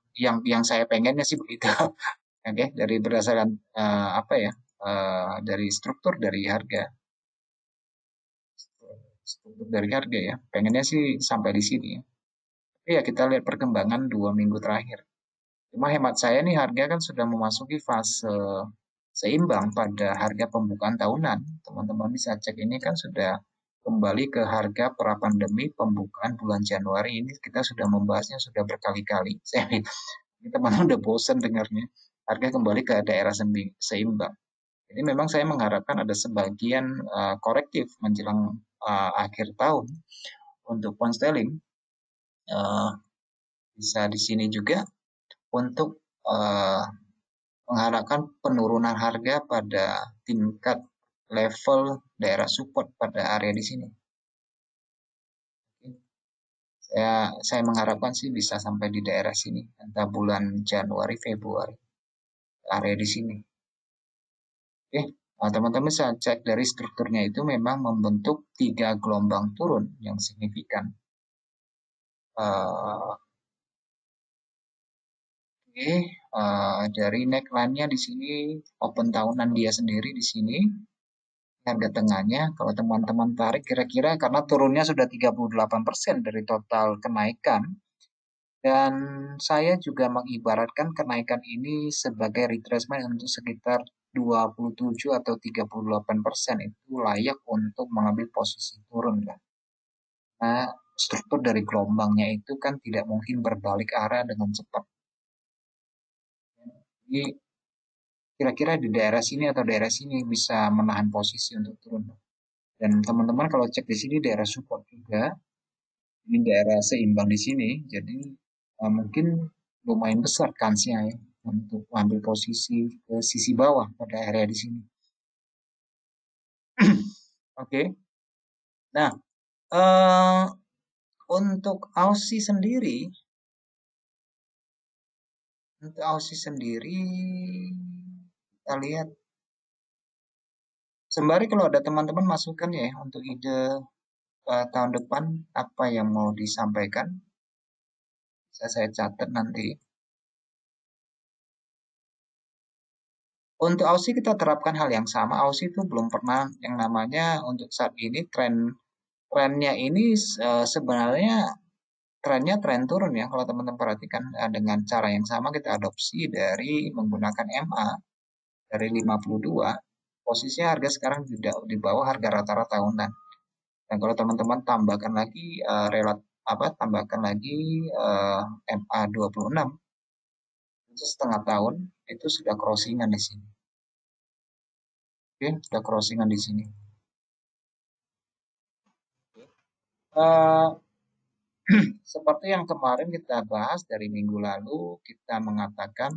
Yang saya pengennya sih begitu. Oke, dari berdasarkan apa ya? Dari struktur dari harga. Struktur dari harga ya. Pengennya sih sampai di sini ya. Tapi ya kita lihat perkembangan 2 minggu terakhir. Cuma hemat saya nih harga kan sudah memasuki fase seimbang pada harga pembukaan tahunan. Teman-teman bisa cek ini kan sudah kembali ke harga pra pandemi pembukaan bulan Januari ini kita sudah membahasnya sudah berkali-kali. Saya ini teman-teman udah bosan dengarnya. Harga kembali ke daerah seimbang. Jadi memang saya mengharapkan ada sebagian korektif menjelang akhir tahun untuk pound sterling uh, bisa di sini juga untuk mengharapkan penurunan harga pada tingkat level daerah support pada area di sini. Saya mengharapkan sih bisa sampai di daerah sini, entah bulan Januari, Februari, area di sini. Oke, nah, teman-teman bisa cek dari strukturnya itu memang membentuk 3 gelombang turun yang signifikan. Oke, dari neckline-nya di sini, open tahunan dia sendiri di sini, harga tengahnya kalau teman-teman tarik kira-kira karena turunnya sudah 38% dari total kenaikan dan saya juga mengibaratkan kenaikan ini sebagai retracement untuk sekitar 27 atau 38% itu layak untuk mengambil posisi turun kan. Nah, struktur dari gelombangnya itu kan tidak mungkin berbalik arah dengan cepat. Jadi kira-kira di daerah sini atau daerah sini bisa menahan posisi untuk turun. Dan teman-teman kalau cek di sini daerah support juga, ini daerah seimbang di sini, jadi mungkin lumayan besar kansnya ya untuk ambil posisi ke sisi bawah pada area di sini. Oke, nah untuk Aussie sendiri, kita lihat sembari kalau ada teman-teman masukan ya untuk ide tahun depan apa yang mau disampaikan, saya catat nanti. Untuk Aussie kita terapkan hal yang sama. Aussie itu belum pernah yang namanya untuk saat ini trennya ini sebenarnya trennya tren turun ya. Kalau teman-teman perhatikan dengan cara yang sama kita adopsi dari menggunakan MA dari 52, posisinya harga sekarang tidak di bawah harga rata-rata tahunan. Dan kalau teman-teman tambahkan lagi tambahkan lagi MA 26 itu setengah tahun itu sudah crossingan di sini. Oke, sudah crossingan di sini. Eh, Seperti yang kemarin kita bahas dari minggu lalu, kita mengatakan,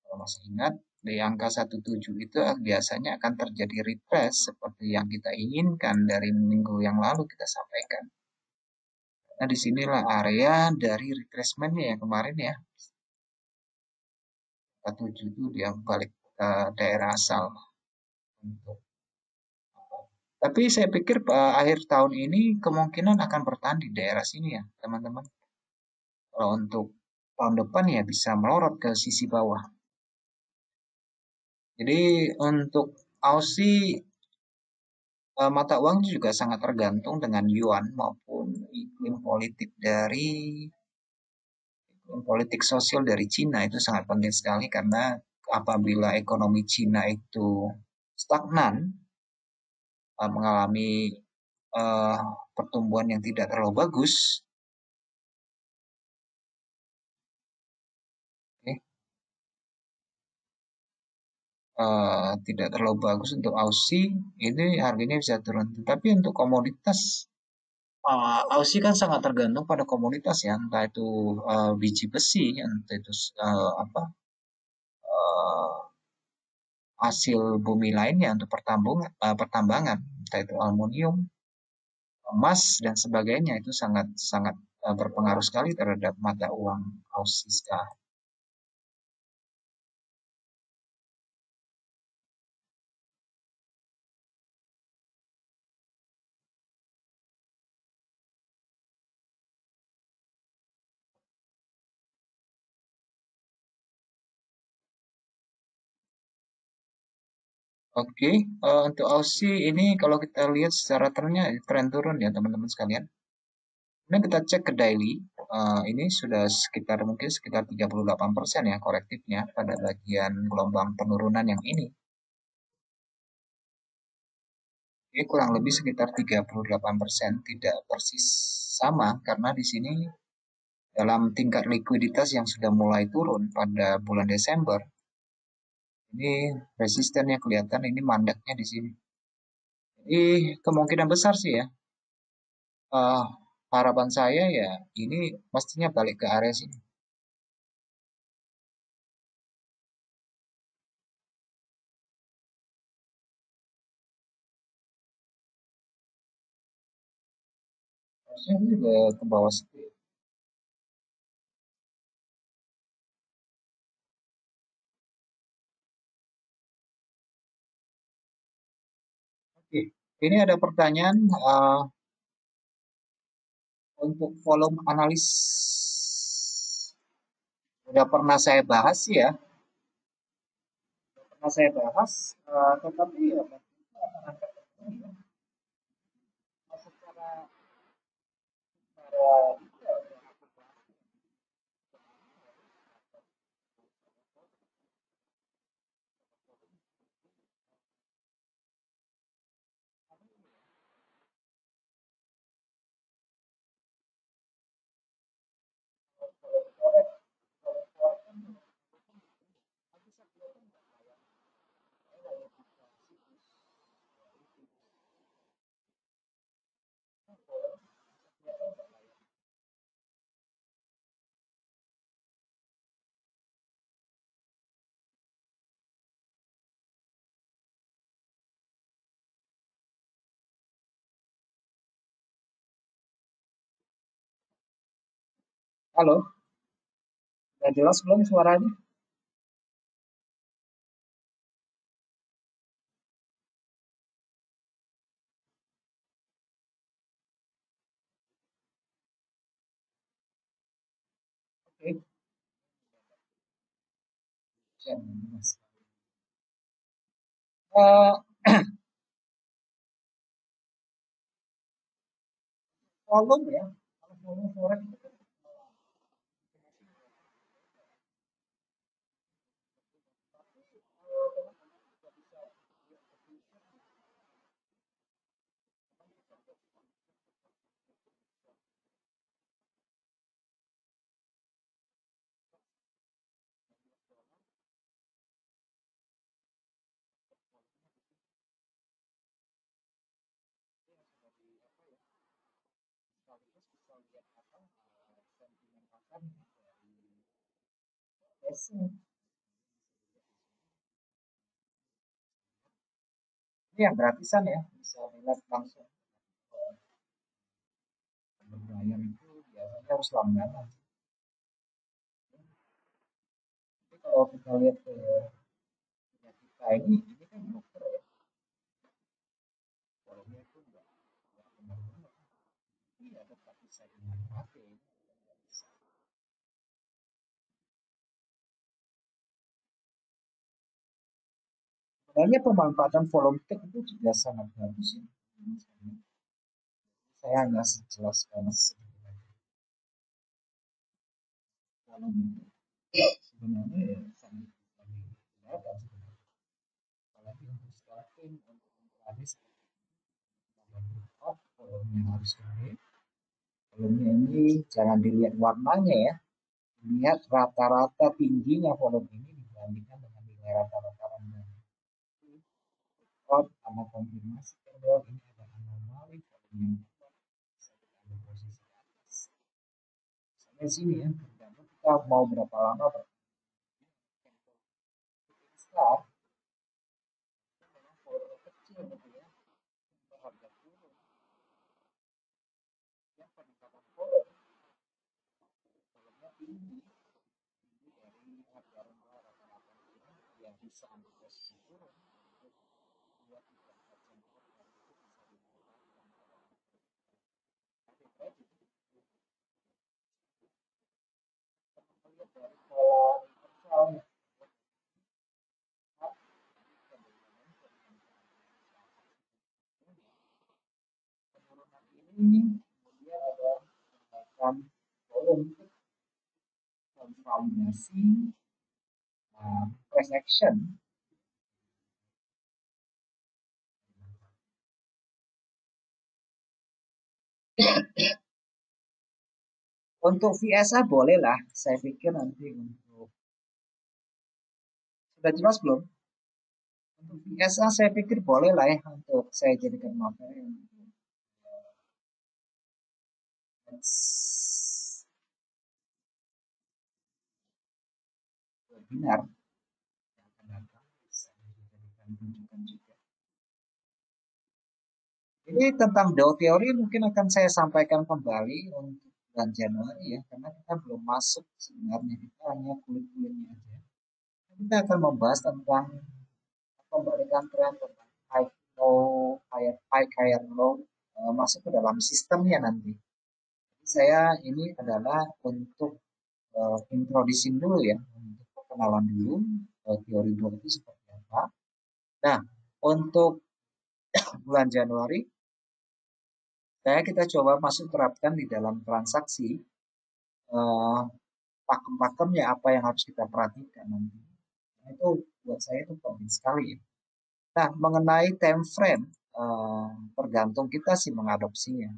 kalau masih ingat, di angka 17 itu biasanya akan terjadi retrace seperti yang kita inginkan dari minggu yang lalu kita sampaikan. Nah, disinilah area dari retracement-nya ya kemarin ya. 17 itu dia balik ke daerah asal. Tapi saya pikir akhir tahun ini kemungkinan akan bertahan di daerah sini ya, teman-teman. Kalau untuk tahun depan ya bisa melorot ke sisi bawah. Jadi untuk Aussie mata uang juga sangat tergantung dengan yuan maupun iklim politik sosial dari Cina itu sangat penting sekali karena apabila ekonomi Cina itu stagnan, mengalami uh, pertumbuhan yang tidak terlalu bagus, okay, tidak terlalu bagus untuk Aussie, ini harganya bisa turun. Tapi untuk komoditas, Aussie kan sangat tergantung pada komoditas ya, entah itu biji besi, entah itu uh, hasil bumi lainnya untuk pertambangan, entah itu aluminium, emas dan sebagainya itu sangat sangat berpengaruh sekali terhadap mata uang Aussie sekarang. Oke, untuk Aussie ini kalau kita lihat secara trennya tren turun ya teman-teman sekalian. Kemudian kita cek ke daily, ini sudah sekitar 38% ya korektifnya pada bagian gelombang penurunan yang ini. Ini kurang lebih sekitar 38%, tidak persis sama karena di sini dalam tingkat likuiditas yang sudah mulai turun pada bulan Desember, ini resistennya kelihatan ini mandeknya di sini. Jadi kemungkinan besar sih ya, uh, harapan saya ya ini mestinya balik ke area sini. Harusnya ini juga ke bawah situ. Oke, ini ada pertanyaan untuk volume analis. Udah pernah saya bahas sih ya, pernah saya bahas, tetapi ya secara, halo, udah jelas belum suaranya? Oke, Mas. Eh, volume ya, volume forex itu kan sekaligus bisa lihat apa sentimen pasar dari asing. Ini yang gratisan ya, bisa lihat langsung. Berbayar itu biasanya harus langganan. Tapi kalau kita lihat ke punya kita ini kan broker ya, volumenya itu nggak benar-benar. Iya, tetap bisa dimanfaatkan. Sebenarnya pemanfaatan volume trade itu juga sangat bagus ya. Saya hanya jelaskan sedikit aja. Volume sebenarnya ya sangat digunakan sebenarnya. Apalagi untuk scalping, untuk intradis, volumenya harus gede. Volumenya ini jangan dilihat warnanya ya, lihat rata-rata tingginya volume ini dibandingkan dengan nilai rata-rata rendah. Karena konfirmasi bahwa ini ada anomali volume yang bisa kita ambil posisi atas. Sampai sini ya, tergantung kita mau berapa lama start. Memang volume kecil gitu ya, harga turun. Yang peningkatan volume, volumenya tinggi, dari harga rendah rata-rata yang bisa ambil posisi turun. Ini kemudian ada kenaikan volume konsolidasi price action. Untuk VSA boleh lah, saya pikir nanti untuk sudah jelas belum? Untuk VSA saya pikir boleh lah ya untuk saya jadikan materi untuk webinar yang akan datang, bisa dijadikan rujukan juga. Ini tentang Dow teori mungkin akan saya sampaikan kembali untuk bulan Januari ya, karena kita belum masuk sebenarnya, kita hanya kulit-kulitnya aja. Kita akan membahas tentang pembalikan tren, tentang high low, high low, masuk ke dalam sistemnya nanti. Jadi saya ini adalah untuk introducing dulu ya, untuk perkenalan dulu teori Dow itu seperti apa. Nah, untuk bulan Januari kita coba masuk terapkan di dalam transaksi pakem-pakemnya apa yang harus kita perhatikan nanti. Nah, itu buat saya itu penting sekali ya. Nah, mengenai time frame tergantung kita sih mengadopsinya.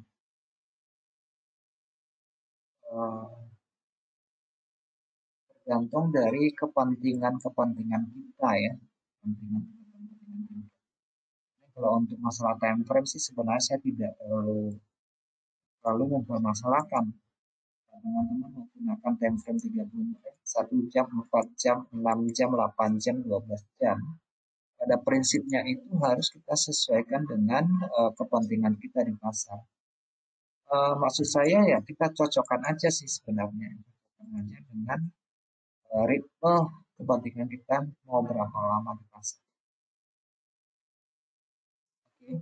Tergantung dari kepentingan-kepentingan kita ya. Kepentingan-kepentingan kita. Kalau untuk masalah time frame sih sebenarnya saya tidak terlalu mempermasalahkan. Teman-teman menggunakan time frame 30 menit, 1 jam, 4 jam, 6 jam, 8 jam, 12 jam. Pada prinsipnya itu harus kita sesuaikan dengan kepentingan kita di pasar. Maksud saya ya kita cocokkan aja sih sebenarnya. Cocokkan aja dengan ritme kepentingan kita mau berapa lama di pasar. Oke.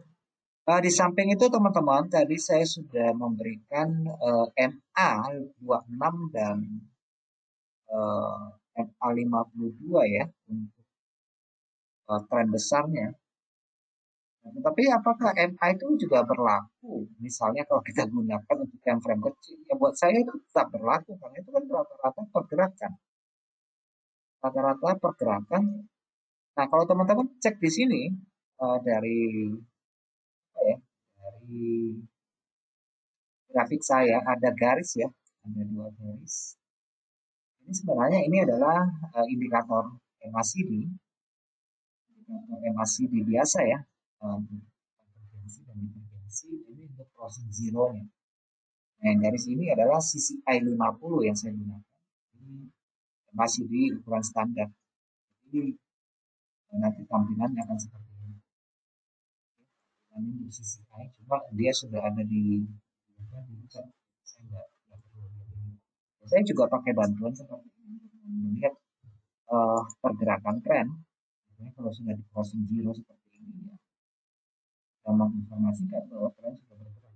Di samping itu teman-teman tadi saya sudah memberikan MA 26 dan MA 52 ya untuk tren besarnya. Tetapi apakah MA itu juga berlaku? Misalnya kalau kita gunakan untuk time frame kecil, ya buat saya itu tetap berlaku karena itu kan rata-rata pergerakan, rata-rata pergerakan. Nah, kalau teman-teman cek di sini dari apa ya, dari grafik saya ada garis ya, ada dua garis. Ini sebenarnya ini adalah indikator MACD, indikator MACD biasa ya, konvergensi dan divergensi ini untuk crossing zero-nya. Nah, dari sini adalah CCI 50 yang saya gunakan. Ini masih di ukuran standar. Jadi nanti tampilannya akan seperti ini. Ini di CCI, coba dia sudah ada di saya juga pakai bantuan seperti ini melihat pergerakan tren. Kalau sudah di crossing zero seperti ini, ya, kita menginformasikan bahwa tren sudah bergerak.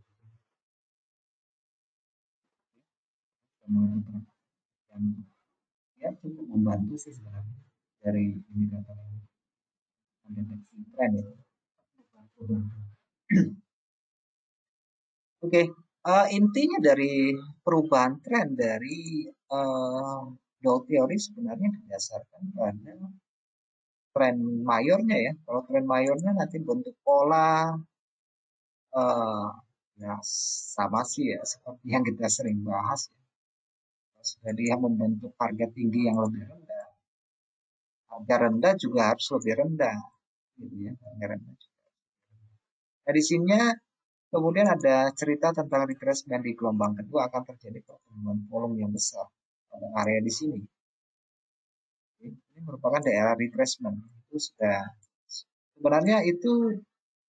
Dan ya cukup membantu sih sebenarnya dari indikator ini mendeteksi tren ya. Oke, intinya dari perubahan tren dari Dow teori sebenarnya didasarkan pada tren mayornya ya. Kalau tren mayornya nanti bentuk pola uh, ya sama sih ya seperti yang kita sering bahas ya. Sudah dia membentuk harga tinggi yang lebih rendah, harga rendah juga harus lebih rendah, gitu ya. Harga rendah juga. Nah, di sini kemudian ada cerita tentang retracement di gelombang kedua akan terjadi pertumbuhan volume yang besar pada area di sini. Ini merupakan daerah retracement. Itu sudah sebenarnya itu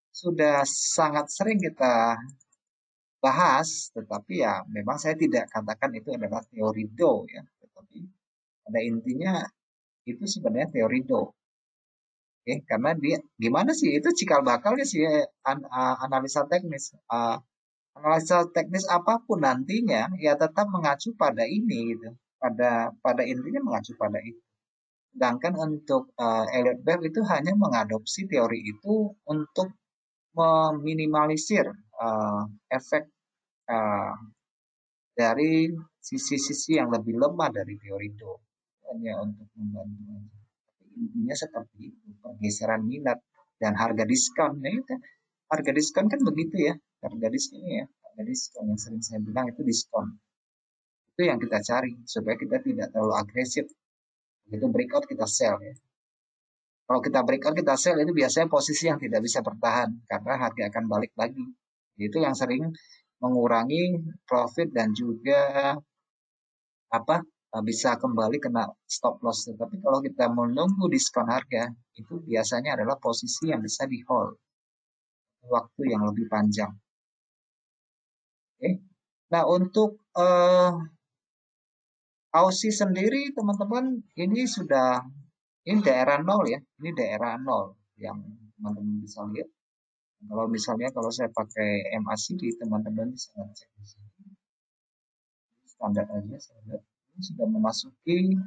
sudah sangat sering kita bahas, tetapi ya memang saya tidak katakan itu adalah teori Dow ya, tetapi pada intinya itu sebenarnya teori Dow. Oke, karena dia gimana sih itu cikal bakalnya sih analisa teknis. Analisa teknis apapun nantinya ya tetap mengacu pada ini gitu. Pada intinya mengacu pada itu. Sedangkan untuk Elliott Wave itu hanya mengadopsi teori itu untuk meminimalisir efek uh, dari sisi-sisi yang lebih lemah dari teori itu. Hanya untuk membantu aja. Intinya seperti itu, pergeseran minat dan harga diskon. Nah, itu harga diskon kan begitu ya. Harga diskon ya, harga diskon yang sering saya bilang itu diskon. Itu yang kita cari supaya kita tidak terlalu agresif. Begitu breakout kita sell ya. Kalau kita breakout kita sell itu biasanya posisi yang tidak bisa bertahan karena harga akan balik lagi. Itu yang sering mengurangi profit dan juga apa bisa kembali kena stop loss. Tapi kalau kita menunggu diskon harga itu biasanya adalah posisi yang bisa di hold waktu yang lebih panjang. Oke. Nah untuk Aussie sendiri teman-teman ini sudah ini daerah nol ya, ini daerah nol yang teman-teman bisa lihat. Kalau misalnya kalau saya pakai MACD teman-teman bisa cek di sini. Standar aja saya lihat ini sudah memasuki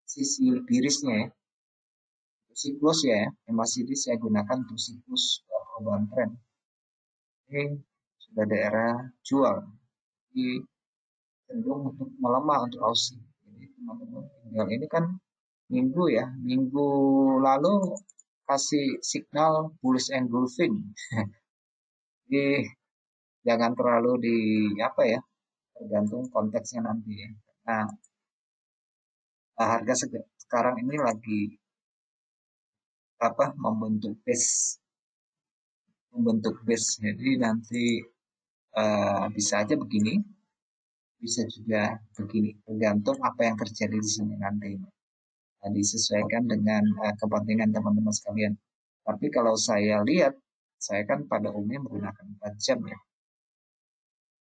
sisi birisnya ya. Siklus ya, MACD saya gunakan untuk siklus perubahan tren. Ini sudah daerah jual, jadi cenderung untuk melemah untuk Aussie. Jadi teman-teman tinggal ini kan minggu ya, minggu lalu kasih signal bullish engulfing. Jadi jangan terlalu di apa ya, tergantung konteksnya nanti ya. Nah, harga sekarang ini lagi apa membentuk base. Jadi nanti bisa aja begini, bisa juga begini, tergantung apa yang terjadi di sini nanti. Nah, disesuaikan dengan kepentingan teman-teman sekalian. Tapi kalau saya lihat, saya kan pada umumnya menggunakan 4 jam ya.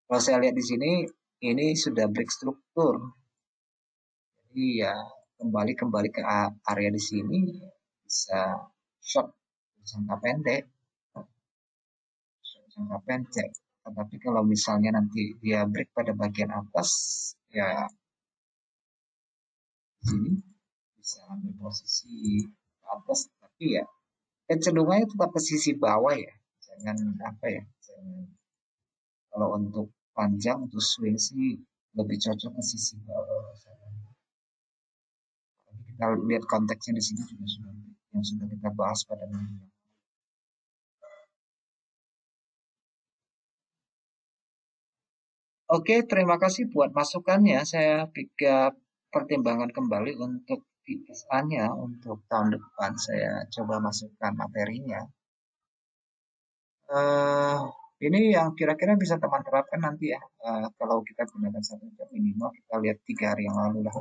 Kalau saya lihat di sini, ini sudah break struktur. Jadi ya kembali ke area di sini bisa short jangka pendek, jangka pendek. Tetapi kalau misalnya nanti dia break pada bagian atas, ya di sini bisa ambil posisi ke atas, tapi ya kecenderungannya tetap ke sisi bawah ya, dengan apa ya? Kalau untuk panjang untuk swing sih lebih cocok ke sisi bawah. Kita lihat konteksnya di sini juga sudah yang sudah kita bahas pada minggu yang. Oke, terima kasih buat masukannya. Saya pikir pertimbangan kembali untuk VSA-nya untuk tahun depan. Saya coba masukkan materinya. eh ini yang kira-kira bisa teman terapkan nanti ya. Kalau kita gunakan 1 jam minimal, kita lihat 3 hari yang lalu lah.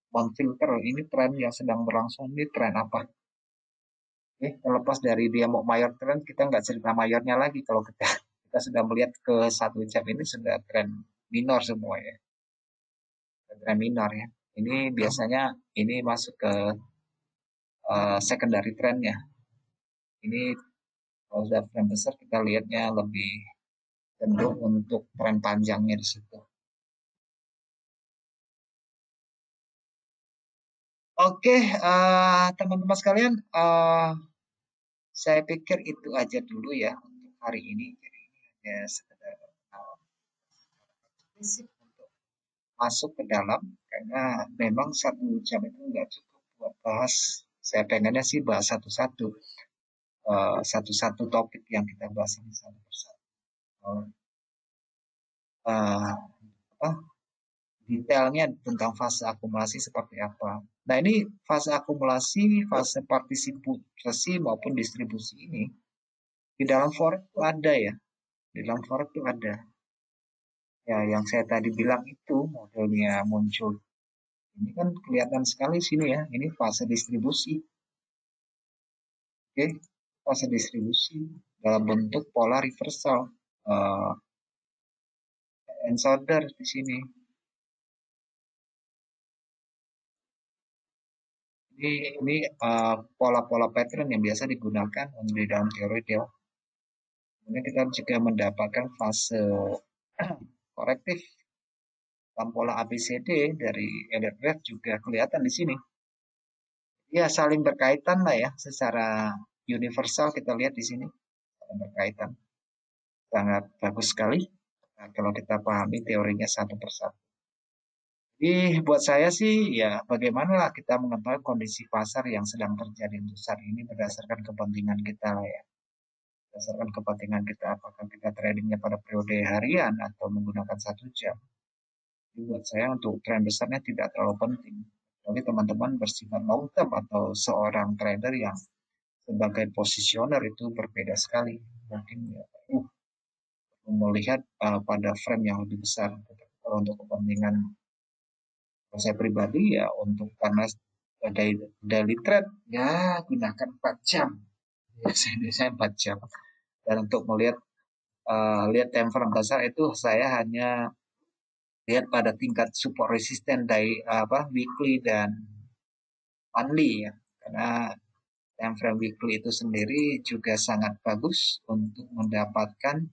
Memfilter ini tren yang sedang berlangsung, ini tren apa? Oke, terlepas dari dia mau mayor tren, kita nggak cerita mayornya lagi. Kalau kita kita sudah melihat ke 1 jam ini sudah tren minor semua ya, tren minor ya. Ini biasanya ini masuk ke secondary trendnya. Ini kalau sudah tren besar kita lihatnya lebih cenderung untuk tren panjangnya di situ. Oke, teman-teman sekalian, saya pikir itu aja dulu ya untuk hari ini. Jadi ini hanya sekedar basic untuk masuk ke dalam, karena memang 1 jam itu nggak cukup buat bahas. Saya pengennya sih bahas satu-satu, satu-satu topik yang kita bahas ini satu persatu. Uh, apa, detailnya tentang fase akumulasi seperti apa. Nah ini fase akumulasi, fase partisipasi maupun distribusi ini di dalam forex itu ada ya. Di dalam forex itu ada. Ya yang saya tadi bilang itu modelnya muncul. Ini kan kelihatan sekali sini ya. Ini fase distribusi. Oke, fase distribusi dalam bentuk pola reversal. Uh, and solder di sini. Ini pola-pola pattern yang biasa digunakan di dalam teori dia. Kemudian kita juga mendapatkan fase korektif dalam pola ABCD dari Elliott Wave juga kelihatan di sini. Ya saling berkaitan lah ya, secara universal kita lihat di sini saling berkaitan. Sangat bagus sekali kalau kita pahami teorinya satu persatu. Jadi buat saya sih ya bagaimana lah kita mengetahui kondisi pasar yang sedang terjadi untuk saat ini berdasarkan kepentingan kita lah ya. Berdasarkan kepentingan kita apakah kita tradingnya pada periode harian atau menggunakan 1 jam. Jadi buat saya untuk tren besarnya tidak terlalu penting. Jadi teman-teman bersifat long term atau seorang trader yang sebagai positioner itu berbeda sekali. Mungkin ya, melihat pada frame yang lebih besar. Kalau untuk kepentingan saya pribadi ya untuk karena daily trade ya gunakan 4 jam. Ya, saya 4 jam. Dan untuk melihat lihat time frame besar itu saya hanya lihat pada tingkat support resisten dari weekly dan monthly ya. Karena time frame weekly itu sendiri juga sangat bagus untuk mendapatkan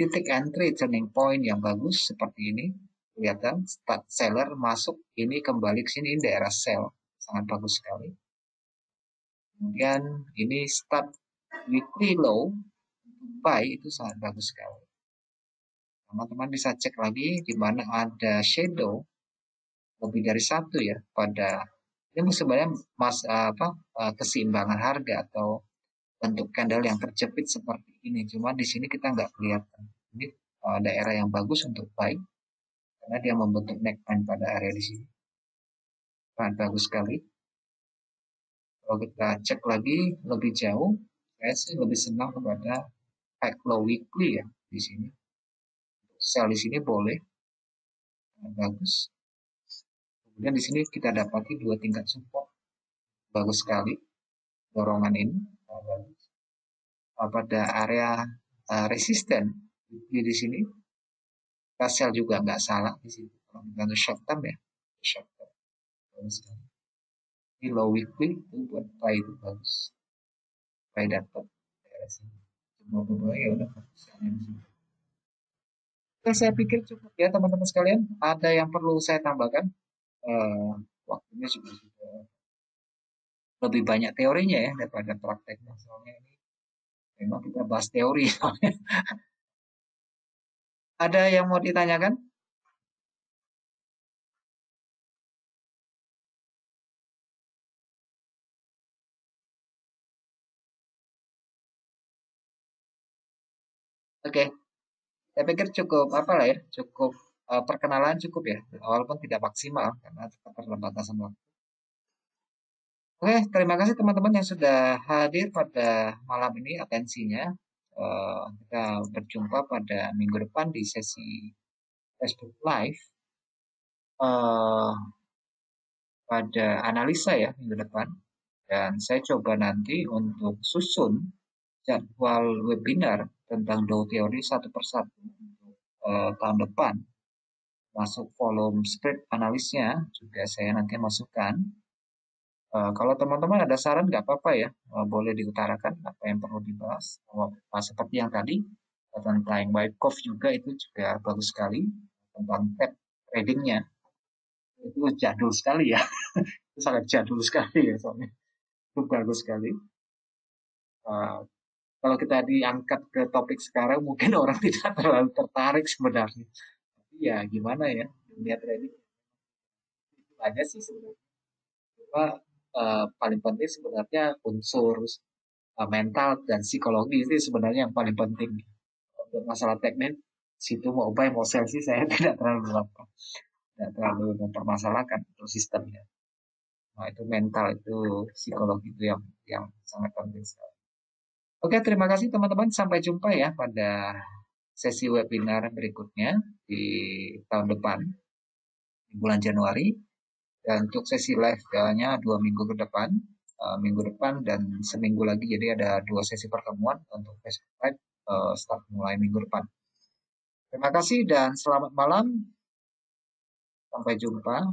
titik entry turning point yang bagus seperti ini. Kelihatan start seller masuk ini kembali ke sini daerah sell sangat bagus sekali. Kemudian ini start weekly low buy itu sangat bagus sekali. Teman-teman bisa cek lagi di mana ada shadow lebih dari satu ya pada ini sebenarnya keseimbangan harga atau bentuk candle yang terjepit seperti ini. Cuma di sini kita nggak kelihatan. Ini daerah yang bagus untuk buy karena dia membentuk neckline pada area di sini. Sangat bagus sekali. Kalau kita cek lagi lebih jauh, saya sih lebih senang kepada high low weekly ya di sini. Sell di sini boleh, sangat bagus. Kemudian di sini kita dapati 2 tingkat support, bagus sekali dorongan ini. Bagus. Pada area resisten di sini, kita sell juga nggak salah di sini. Kalau kita short term ya, short term bagus sekali. Ini low weekly itu buat buy itu bagus. Buy dapat daerah sini. Coba ya udah fokusnya di sini. Oke, saya pikir cukup ya teman-teman sekalian. Ada yang perlu saya tambahkan? Uh, Waktunya juga sudah lebih banyak teorinya ya daripada prakteknya. Soalnya ini Memang kita bahas teori. Ada yang mau ditanyakan? Oke, saya pikir cukup apa lah ya, cukup perkenalan cukup ya, walaupun tidak maksimal karena keterbatasan waktu. Oke, terima kasih teman-teman yang sudah hadir pada malam ini atensinya. Kita berjumpa pada minggu depan di sesi Facebook Live eh, pada analisa ya minggu depan. Dan saya coba nanti untuk susun jadwal webinar tentang Dow Theory satu persatu untuk tahun depan. Masuk volume spread analisnya juga saya nanti masukkan. Kalau teman-teman ada saran nggak apa-apa ya, boleh diutarakan apa yang perlu dibahas. Seperti yang tadi tentang Wyckoff juga itu juga bagus sekali tentang tab tradingnya itu jadul sekali ya, itu sangat jadul sekali ya soalnya itu bagus sekali. Uh, Kalau kita diangkat ke topik sekarang mungkin orang tidak terlalu tertarik sebenarnya. Tapi ya gimana ya, dunia trading itu aja sih sebenarnya. Cuma paling penting sebenarnya unsur mental dan psikologi itu sebenarnya yang paling penting. Untuk masalah teknik, situ mau buy mau sell sih saya tidak terlalu mempermasalahkan untuk sistemnya. Nah, itu mental, itu psikologi itu yang sangat penting sekali. Oke, terima kasih teman-teman. Sampai jumpa ya pada sesi webinar berikutnya di tahun depan, di bulan Januari. Dan untuk sesi live-nya 2 minggu ke depan, minggu depan dan seminggu lagi. Jadi ada 2 sesi pertemuan untuk Facebook Live start mulai minggu depan. Terima kasih dan selamat malam. Sampai jumpa.